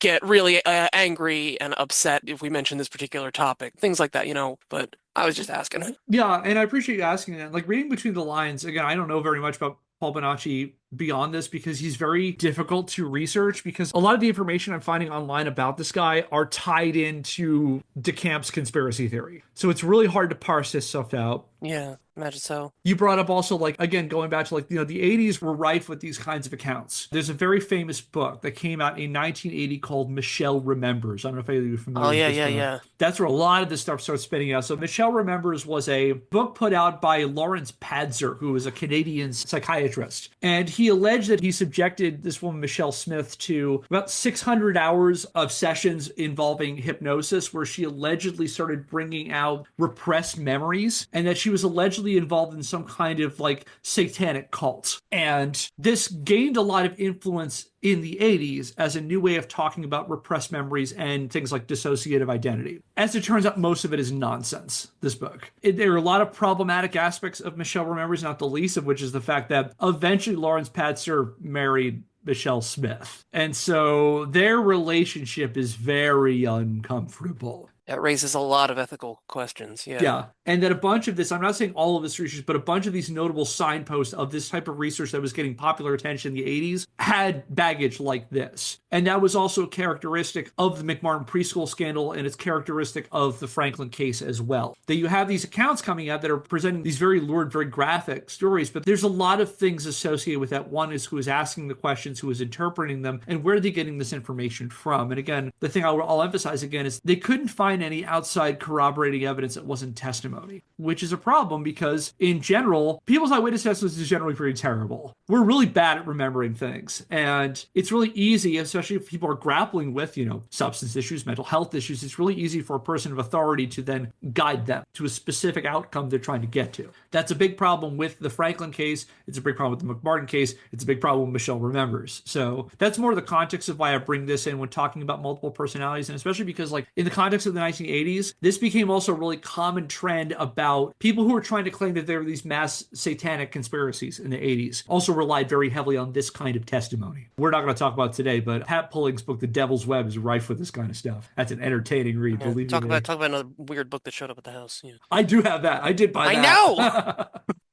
get really angry and upset if we mention this particular topic, things like that, but I was just asking. yeah, and I appreciate you asking that. Like reading between the lines, again, I don't know very much about Paul Bonacci beyond this because he's very difficult to research because a lot of the information I'm finding online about this guy are tied into DeCamp's conspiracy theory. So it's really hard to parse this stuff out. Yeah, imagine so. You brought up also, like, again, going back to, like, the 80s were rife with these kinds of accounts. There's a very famous book that came out in 1980 called Michelle Remembers. I don't know if any of you are Oh, familiar with yeah, this yeah, book. yeah. That's where a lot of this stuff starts spinning out. So Michelle Remembers was a book put out by Lawrence Padzer, who was a Canadian psychiatrist. And he alleged that he subjected this woman, Michelle Smith, to about 600 hours of sessions involving hypnosis, where she allegedly started bringing out repressed memories, and that she was allegedly involved in some kind of like satanic cult. And this gained a lot of influence in the 80s as a new way of talking about repressed memories and things like dissociative identity. As it turns out, most of it is nonsense, this book. There are a lot of problematic aspects of Michelle Remembers, not the least of which is the fact that eventually Lawrence Padzer married Michelle Smith. And so their relationship is very uncomfortable. That raises a lot of ethical questions. Yeah. Yeah. And that a bunch of this, I'm not saying all of this research, but a bunch of these notable signposts of this type of research that was getting popular attention in the 80s had baggage like this. And that was also a characteristic of the McMartin preschool scandal, and it's characteristic of the Franklin case as well. That you have these accounts coming out that are presenting these very lurid, very graphic stories, but there's a lot of things associated with that. One is who is asking the questions, who is interpreting them, and where are they getting this information from? And again, the thing I'll emphasize again is they couldn't find any outside corroborating evidence that wasn't testimony, which is a problem because in general, people's eyewitness testimony is generally pretty terrible. We're really bad at remembering things. And it's really easy, especially if people are grappling with, substance issues, mental health issues, it's really easy for a person of authority to then guide them to a specific outcome they're trying to get to. That's a big problem with the Franklin case. It's a big problem with the McMartin case. It's a big problem with Michelle Remembers. So that's more the context of why I bring this in when talking about multiple personalities, and especially because, like, in the context of the 1980s, this became also a really common trend about people who were trying to claim that there were these mass satanic conspiracies in the 80s. Also relied very heavily on this kind of testimony. We're not going to talk about it today, but Pat Pulling's book, The Devil's Web, is rife with this kind of stuff. That's an entertaining read, Yeah, believe talk me. about another weird book that showed up at the house. Yeah. I do have that. I did buy I that.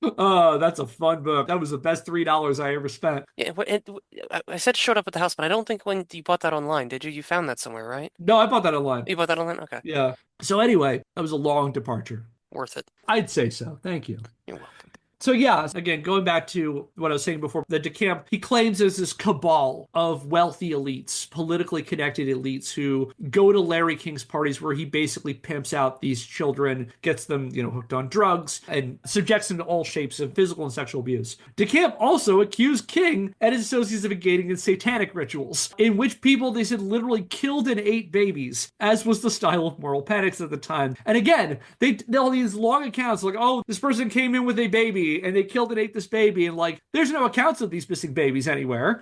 know. Oh, that's a fun book. That was the best $3 I ever spent. Yeah, I said showed up at the house, but I don't think when you bought that online, did you? You found that somewhere, right? No, I bought that online. You bought that online? Okay. Yeah. So anyway, that was a long departure. Worth it. I'd say so. Thank you. You're welcome. So yeah, again, going back to what I was saying before, the DeCamp, he claims there's this cabal of wealthy elites, politically connected elites who go to Larry King's parties where he basically pimps out these children, gets them, hooked on drugs, and subjects them to all shapes of physical and sexual abuse. DeCamp also accused King and his associates of engaging in satanic rituals, in which people, they said, literally killed and ate babies, as was the style of moral panics at the time. And again, they'll these long accounts like, oh, this person came in with a baby and they killed and ate this baby, and like there's no accounts of these missing babies anywhere.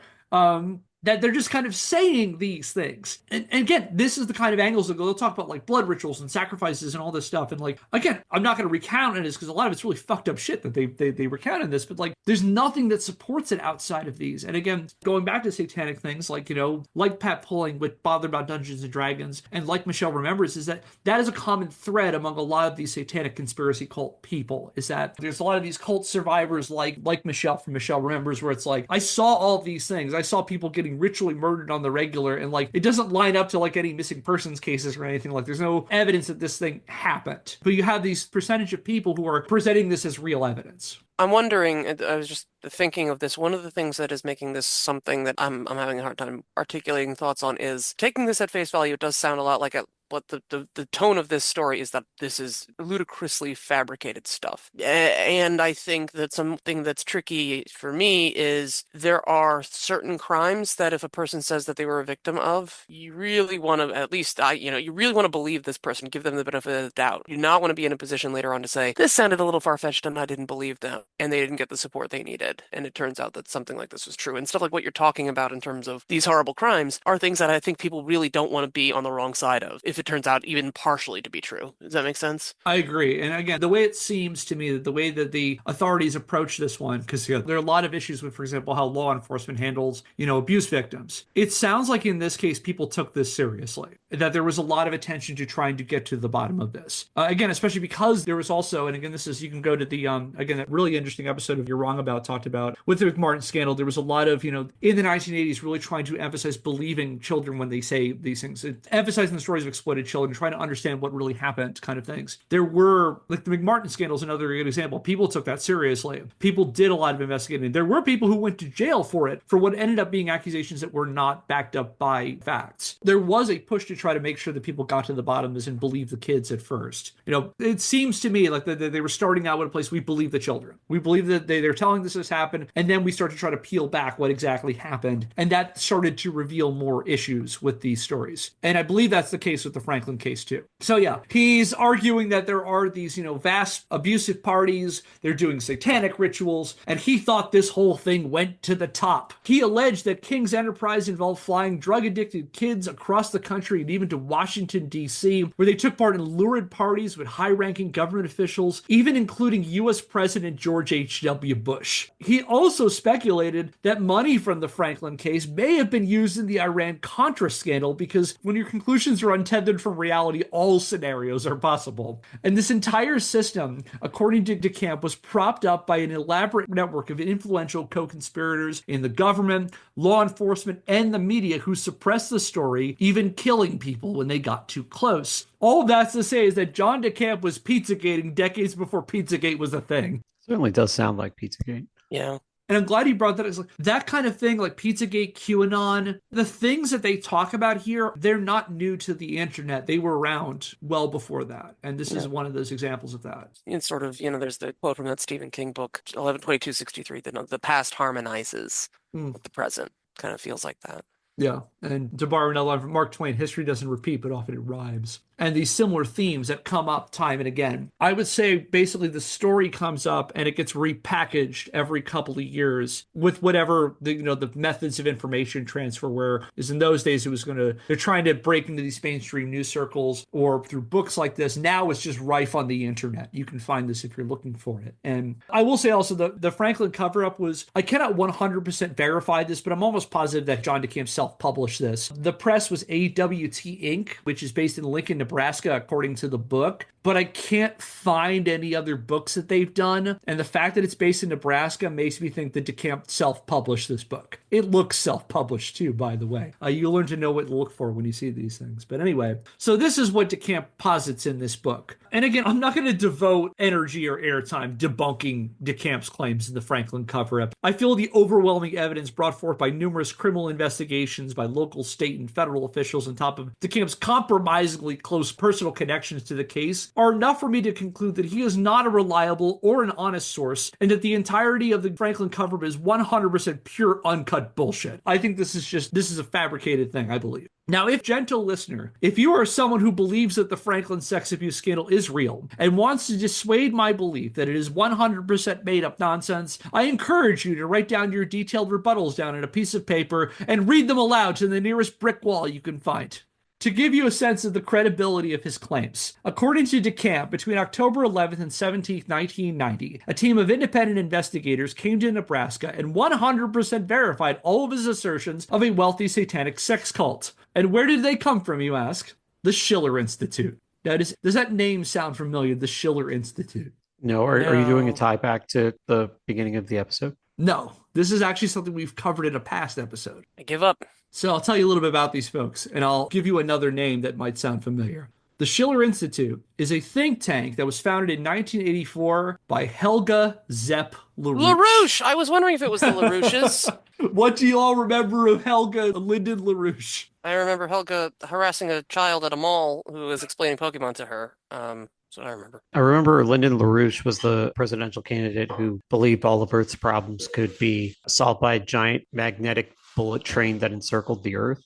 that they're just kind of saying these things. And again, this is the kind of angles that they'll talk about like blood rituals and sacrifices and all this stuff. And like, again, I'm not going to recount this because a lot of it's really fucked up shit that they recount in this, but like, there's nothing that supports it outside of these. And again, going back to satanic things, like, like Pat Pulling with Bother About Dungeons and Dragons, and like Michelle remembers, is that is a common thread among a lot of these satanic conspiracy cult people, is that there's a lot of these cult survivors like Michelle from Michelle Remembers, where it's like, I saw all these things. I saw people getting ritually murdered on the regular, and like, it doesn't line up to like any missing persons cases or anything. Like, there's no evidence that this thing happened. But you have these percentage of people who are presenting this as real evidence. I'm wondering, I was just thinking of this. One of the things that is making this something that I'm having a hard time articulating thoughts on is taking this at face value. It does sound a lot like what the tone of this story is, that this is ludicrously fabricated stuff. And I think that something that's tricky for me is there are certain crimes that if a person says that they were a victim of, you really want to, at least you really want to believe this person, give them the benefit of the doubt. You do not want to be in a position later on to say, this sounded a little far-fetched and I didn't believe them, and they didn't get the support they needed. And it turns out that something like this was true. And stuff like what you're talking about in terms of these horrible crimes are things that I think people really don't want to be on the wrong side of, if it turns out even partially to be true. Does that make sense? I agree. And again, the way it seems to me, that the way that the authorities approach this one, because there are a lot of issues with, for example, how law enforcement handles, abuse victims. It sounds like in this case, people took this seriously, that there was a lot of attention to trying to get to the bottom of this. Again, especially because there was also, and again, you can go to the, again, that really interesting episode of You're Wrong About talked about with the McMartin scandal. There was a lot of, in the 1980s, really trying to emphasize believing children when they say these things, emphasizing the stories of exploited children, trying to understand what really happened, kind of things. There were, like the McMartin scandal is another good example. People took that seriously. People did a lot of investigating. There were people who went to jail for it, for what ended up being accusations that were not backed up by facts. There was a push to try to make sure that people got to the bottom of this and believe the kids at first. It seems to me like they were starting out with a place, we believe the children. We believe that they're telling this has happened, and then we start to try to peel back what exactly happened. And that started to reveal more issues with these stories. And I believe that's the case with the Franklin case too. So yeah, he's arguing that there are these, vast abusive parties, they're doing satanic rituals, and he thought this whole thing went to the top. He alleged that King's enterprise involved flying drug-addicted kids across the country and even to Washington, D.C., where they took part in lurid parties with high-ranking government officials, even including U.S. President George H.W. Bush. He also speculated that money from the Franklin case may have been used in the Iran-Contra scandal, because when your conclusions are untethered from reality, all scenarios are possible. And this entire system, according to DeCamp, was propped up by an elaborate network of influential co-conspirators in the government, law enforcement, and the media who suppressed the story, even killing people when they got too close. All that's to say is that John DeCamp was Pizzagating decades before Pizzagate was a thing. Certainly does sound like Pizzagate. Yeah. And I'm glad he brought that. It's like that kind of thing, like Pizzagate, QAnon, the things that they talk about here, they're not new to the internet. They were around well before that. And this is one of those examples of that. And sort of, there's the quote from that Stephen King book, 11/22/63, that the past harmonizes with the present. Kind of feels like that. Yeah. And to borrow another line from Mark Twain, history doesn't repeat, but often it rhymes. And these similar themes that come up time and again. I would say basically the story comes up and it gets repackaged every couple of years with whatever the methods of information transfer were. Is in those days they're trying to break into these mainstream news circles or through books like this. Now it's just rife on the internet. You can find this if you're looking for it. And I will say also the Franklin cover-up was, I cannot 100% verify this, but I'm almost positive that John DeCamp self-published this. The press was AWT Inc., which is based in Lincoln, Nebraska, according to the book, but I can't find any other books that they've done. And the fact that it's based in Nebraska makes me think that DeCamp self-published this book. It looks self-published too, by the way. You learn to know what to look for when you see these things. But anyway, so this is what DeCamp posits in this book. And again, I'm not going to devote energy or airtime debunking DeCamp's claims in the Franklin cover-up. I feel the overwhelming evidence brought forth by numerous criminal investigations by local, state, and federal officials on top of DeCamp's compromisingly close close personal connections to the case are enough for me to conclude that he is not a reliable or an honest source, and that the entirety of the Franklin cover-up is 100% pure uncut bullshit. I think this is a fabricated thing, I believe. Now, if, gentle listener, if you are someone who believes that the Franklin sex abuse scandal is real and wants to dissuade my belief that it is 100% made up nonsense, I encourage you to write down your detailed rebuttals down on a piece of paper and read them aloud to the nearest brick wall you can find. To give you a sense of the credibility of his claims, according to DeCamp, between October 11th and 17th, 1990, a team of independent investigators came to Nebraska and 100% verified all of his assertions of a wealthy satanic sex cult. And where did they come from, you ask? The Schiller Institute. Now, does that name sound familiar, the Schiller Institute? No, are you doing a tie back to the beginning of the episode? No, this is actually something we've covered in a past episode. I give up. So I'll tell you a little bit about these folks, and I'll give you another name that might sound familiar. The Schiller Institute is a think tank that was founded in 1984 by Helga Zepp LaRouche. LaRouche! I was wondering if it was the LaRouches. What do you all remember of Helga Lyndon LaRouche? I remember Helga harassing a child at a mall who was explaining Pokemon to her. That's what I remember. I remember Lyndon LaRouche was the presidential candidate who believed all of Earth's problems could be solved by a giant magnetic bullet train that encircled the Earth.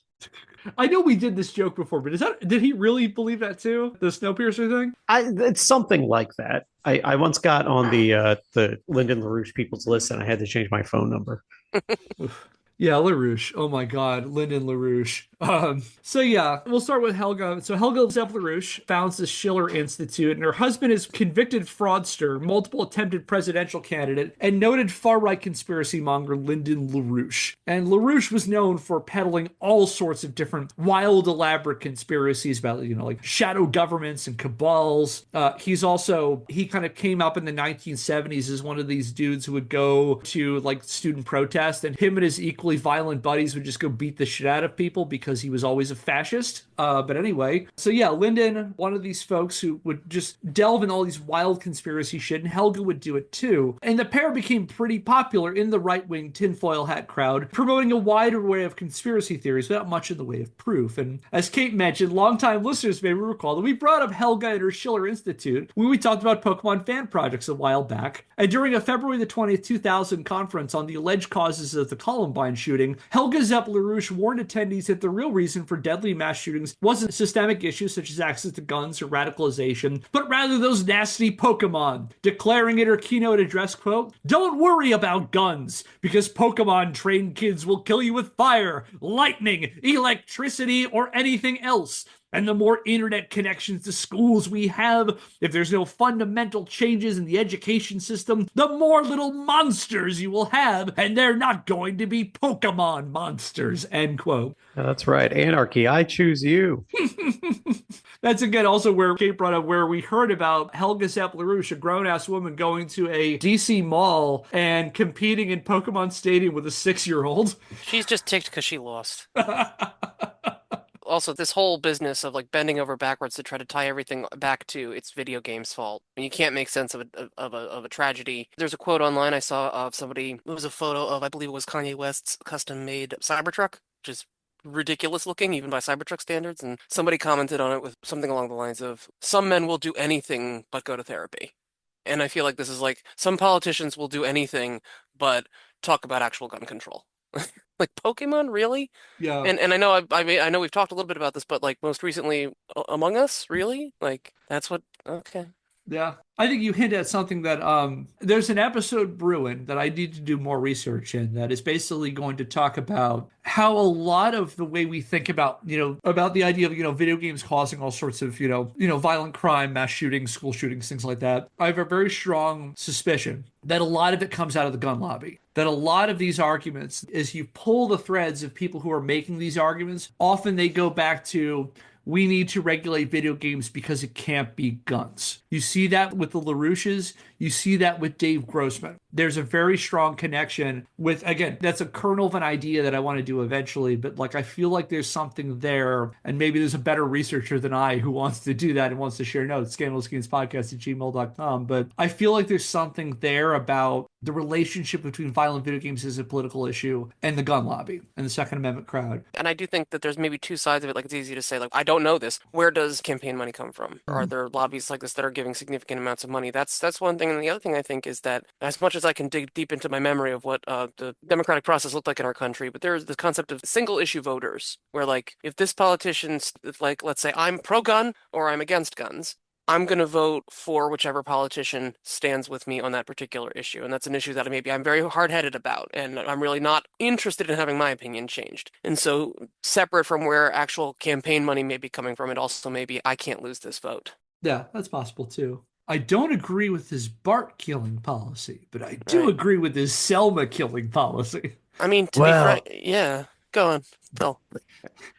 I know we did this joke before, but did he really believe that too? The Snowpiercer thing? It's something like that. I once got on the Lyndon LaRouche people's list, and I had to change my phone number. Yeah, LaRouche. Oh my God, Lyndon LaRouche. So yeah, we'll start with Helga. So Helga Zepp LaRouche founds the Schiller Institute, and her husband is convicted fraudster, multiple attempted presidential candidate, and noted far-right conspiracy monger Lyndon LaRouche. And LaRouche was known for peddling all sorts of different wild, elaborate conspiracies about, like shadow governments and cabals. He kind of came up in the 1970s as one of these dudes who would go to like student protests, and him and his equally violent buddies would just go beat the shit out of people because he was always a fascist. But anyway, so yeah, Lyndon, one of these folks who would just delve in all these wild conspiracy shit, and Helga would do it too. And the pair became pretty popular in the right-wing tinfoil hat crowd, promoting a wide array of conspiracy theories without much in the way of proof. And as Kate mentioned, longtime listeners may recall that we brought up Helga and her Schiller Institute when we talked about Pokemon fan projects a while back. And during a February the 20th, 2000 conference on the alleged causes of the Columbine shooting, Helga Zepp LaRouche warned attendees that the real reason for deadly mass shootings wasn't systemic issues such as access to guns or radicalization, but rather those nasty Pokemon, declaring in her keynote address, quote, "Don't worry about guns, because Pokemon-trained kids will kill you with fire, lightning, electricity, or anything else. And the more internet connections to schools we have, if there's no fundamental changes in the education system, the more little monsters you will have, and they're not going to be Pokemon monsters," end quote. That's right. Anarchy. I choose you. That's again also where Kate brought up where we heard about Helga Zepp LaRouche, a grown-ass woman going to a DC mall and competing in Pokemon Stadium with a 6-year-old. She's just ticked because she lost. Also, this whole business of like bending over backwards to try to tie everything back to it's video games' fault. And you can't make sense of a tragedy. There's a quote online I saw of somebody. It was a photo of, I believe it was Kanye West's custom-made Cybertruck, which is ridiculous looking even by Cybertruck standards. And somebody commented on it with something along the lines of, "Some men will do anything but go to therapy." And I feel like this is like some politicians will do anything but talk about actual gun control. Like Pokemon, really? Yeah. And I know I know we've talked a little bit about this, but like most recently Among Us, really? Like that's what okay. Yeah. I think you hint at something that there's an episode brewing that I need to do more research in that is basically going to talk about how a lot of the way we think about, about the idea of, video games causing all sorts of, violent crime, mass shootings, school shootings, things like that. I have a very strong suspicion that a lot of it comes out of the gun lobby. That a lot of these arguments, as you pull the threads of people who are making these arguments, often they go back to, we need to regulate video games because it can't be guns. You see that with the LaRouches. You see that with Dave Grossman. There's a very strong connection with, again, that's a kernel of an idea that I want to do eventually, but like I feel like there's something there, and maybe there's a better researcher than I who wants to do that and wants to share notes, scandalskingspodcast@gmail.com. But I feel like there's something there about the relationship between violent video games as a political issue and the gun lobby and the Second Amendment crowd. And I do think that there's maybe two sides of it. Like it's easy to say, like, I don't know this. Where does campaign money come from? Are there lobbies like this that are giving significant amounts of money? That's one thing. And the other thing I think is that as much as I can dig deep into my memory of what the democratic process looked like in our country, but there's the concept of single issue voters, where like if this politician's like, let's say I'm pro gun or I'm against guns. I'm going to vote for whichever politician stands with me on that particular issue. And that's an issue that maybe I'm very hard-headed about, and I'm really not interested in having my opinion changed. And so, separate from where actual campaign money may be coming from, it also may be I can't lose this vote. Yeah, that's possible too. I don't agree with his Bart killing policy, but I do Right. agree with his Selma killing policy. I mean, to be Well, frank, yeah. Go on, Phil.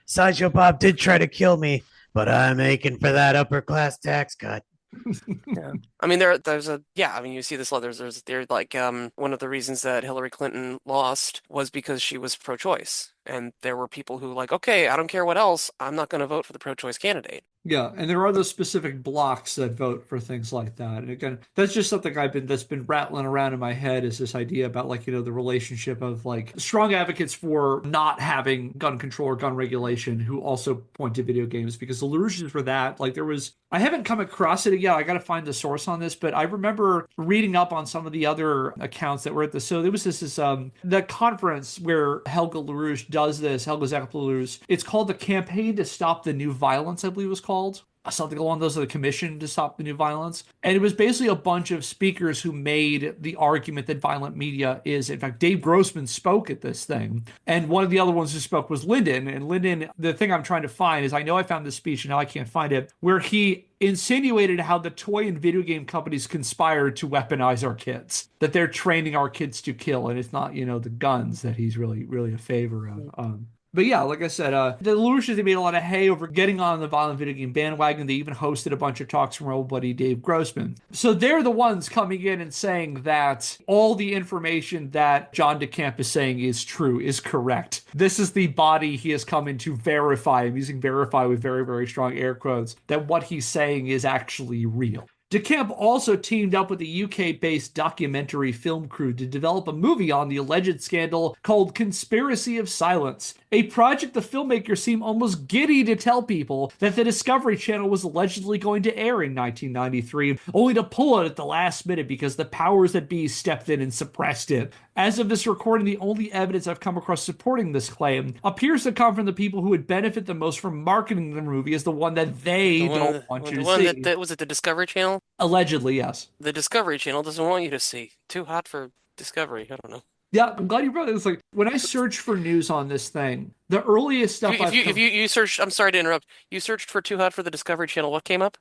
Sideshow Bob did try to kill me, but I'm aching for that upper class tax cut. Yeah. I mean, there's a, yeah, I mean, you see this, there's like, one of the reasons that Hillary Clinton lost was because she was pro-choice. And there were people who like, okay, I don't care what else, I'm not going to vote for the pro-choice candidate. Yeah, and there are those specific blocks that vote for things like that. And again, that's just something that's been rattling around in my head is this idea about like, the relationship of like strong advocates for not having gun control or gun regulation who also point to video games because the solutions for that, like I haven't come across it yet. I got to find the source on this, but I remember reading up on some of the other accounts that were at this. So there was this the conference where Helga Zapp LaRouche. It's called the Campaign to Stop the New Violence, I believe it was called. Something along those of the Commission to Stop the New Violence. And it was basically a bunch of speakers who made the argument that violent media is, in fact, Dave Grossman spoke at this thing. And one of the other ones who spoke was Lyndon. And Lyndon, the thing I'm trying to find is I know I found this speech and now I can't find it, where he insinuated how the toy and video game companies conspired to weaponize our kids, that they're training our kids to kill. And it's not, the guns that he's really, really a favor of. But yeah, like I said, the Lelouches, they made a lot of hay over getting on the violent video game bandwagon. They even hosted a bunch of talks from our old buddy Dave Grossman. So they're the ones coming in and saying that all the information that John DeCamp is saying is true, is correct. This is the body he has come in to verify. I'm using verify with very, very strong air quotes, that what he's saying is actually real. DeCamp also teamed up with a UK-based documentary film crew to develop a movie on the alleged scandal called Conspiracy of Silence, a project the filmmakers seem almost giddy to tell people that the Discovery Channel was allegedly going to air in 1993, only to pull it at the last minute because the powers that be stepped in and suppressed it. As of this recording, the only evidence I've come across supporting this claim appears to come from the people who would benefit the most from marketing the movie as the one that they don't want you to see. That was it the Discovery Channel? Allegedly, yes. The Discovery Channel doesn't want you to see. Too hot for Discovery. I don't know. Yeah, I'm glad you brought it. It's like when I search for news on this thing, the earliest stuff If you searched, I'm sorry to interrupt. You searched for Too Hot for the Discovery Channel. What came up?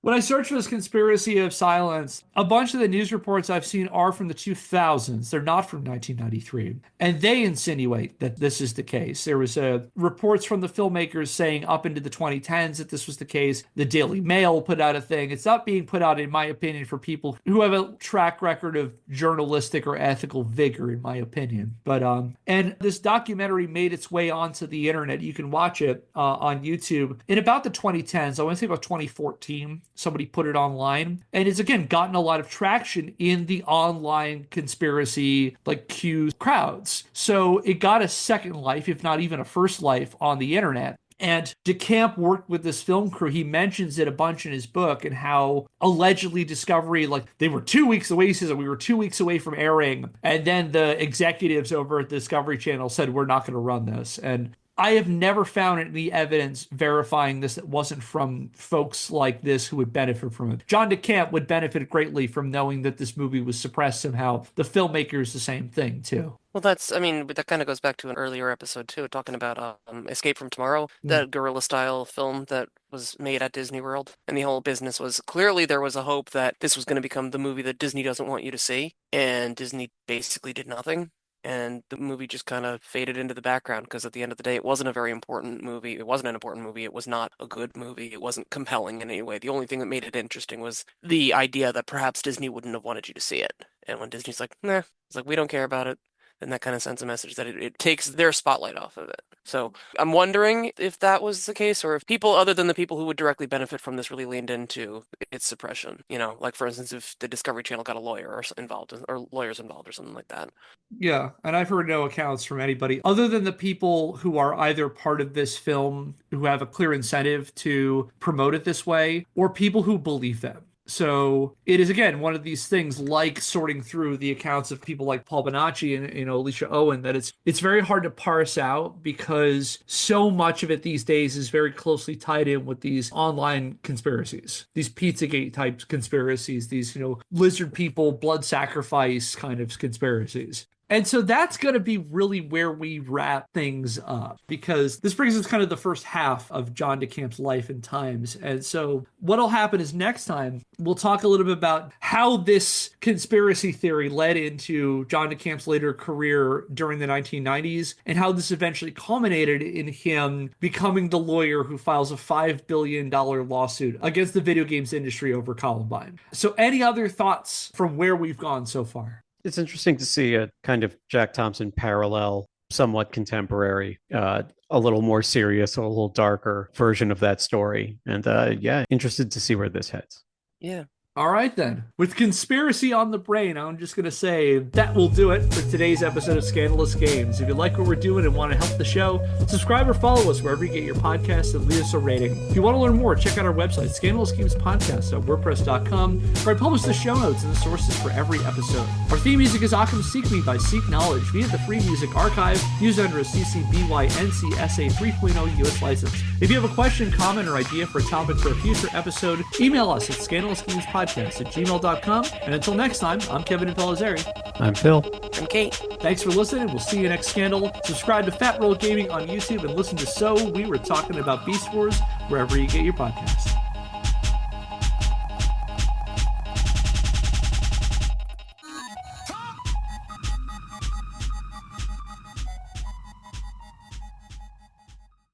When I search for this conspiracy of silence, a bunch of the news reports I've seen are from the 2000s. They're not from 1993. And they insinuate that this is the case. There was reports from the filmmakers saying up into the 2010s that this was the case. The Daily Mail put out a thing. It's not being put out, in my opinion, for people who have a track record of journalistic or ethical vigor, in my opinion. But and this documentary made its way onto the internet. You can watch it on YouTube in about the 2010s. I want to say about 2014. Somebody put it online, and it's again gotten a lot of traction in the online conspiracy like Q crowds. So it got a second life, if not even a first life, on the internet. And DeCamp worked with this film crew. He mentions it a bunch in his book and how allegedly Discovery, like they were 2 weeks away. He says we were 2 weeks away from airing. And then the executives over at Discovery Channel said, we're not going to run this. And I have never found any evidence verifying this that wasn't from folks like this who would benefit from it. John DeCamp would benefit greatly from knowing that this movie was suppressed somehow. The filmmakers, the same thing, too. Well, I mean, that kind of goes back to an earlier episode too, talking about Escape from Tomorrow, that guerrilla style film that was made at Disney World. And the whole business was clearly there was a hope that this was going to become the movie that Disney doesn't want you to see. And Disney basically did nothing. and the movie just kind of faded into the background because at the end of the day, it wasn't a very important movie. It wasn't an important movie. It was not a good movie. It wasn't compelling in any way. The only thing that made it interesting was the idea that perhaps Disney wouldn't have wanted you to see it. And when Disney's like, nah, it's like, we don't care about it, then that kind of sends a message that it takes their spotlight off of it. So I'm wondering if that was the case, or if people other than the people who would directly benefit from this really leaned into its suppression. Like for instance, if the Discovery Channel got a lawyer involved, or lawyers involved, or something like that. Yeah, and I've heard no accounts from anybody other than the people who are either part of this film who have a clear incentive to promote it this way, or people who believe them. So it is, again, one of these things like sorting through the accounts of people like Paul Bonacci and Alicia Owen, that it's very hard to parse out because so much of it these days is very closely tied in with these online conspiracies, these Pizzagate type conspiracies, these, lizard people, blood sacrifice kind of conspiracies. And so that's going to be really where we wrap things up, because this brings us kind of the first half of John DeCamp's life and times. And so what'll happen is next time we'll talk a little bit about how this conspiracy theory led into John DeCamp's later career during the 1990s and how this eventually culminated in him becoming the lawyer who files a $5 billion lawsuit against the video games industry over Columbine. So any other thoughts from where we've gone so far? It's interesting to see a kind of Jack Thompson parallel, somewhat contemporary, a little more serious, a little darker version of that story. And interested to see where this heads. Yeah. All right, then. With conspiracy on the brain, I'm just going to say that will do it for today's episode of Scandalous Games. If you like what we're doing and want to help the show, subscribe or follow us wherever you get your podcasts and leave us a rating. If you want to learn more, check out our website, scandalousgamespodcast.wordpress.com, where I publish the show notes and the sources for every episode. Our theme music is Occam Seek Me by Seek Knowledge via the Free Music Archive, used under a CC BY NCSA 3.0 US license. If you have a question, comment, or idea for a topic for a future episode, email us at scandalousgamespodcast@gmail.com. And until next time, I'm Kevin Impellizeri. I'm Phil. I'm Kate. Thanks for listening. We'll see you next Scandal. Subscribe to Fat Roll Gaming on YouTube and listen to So We Were Talking About Beast Wars wherever you get your podcasts.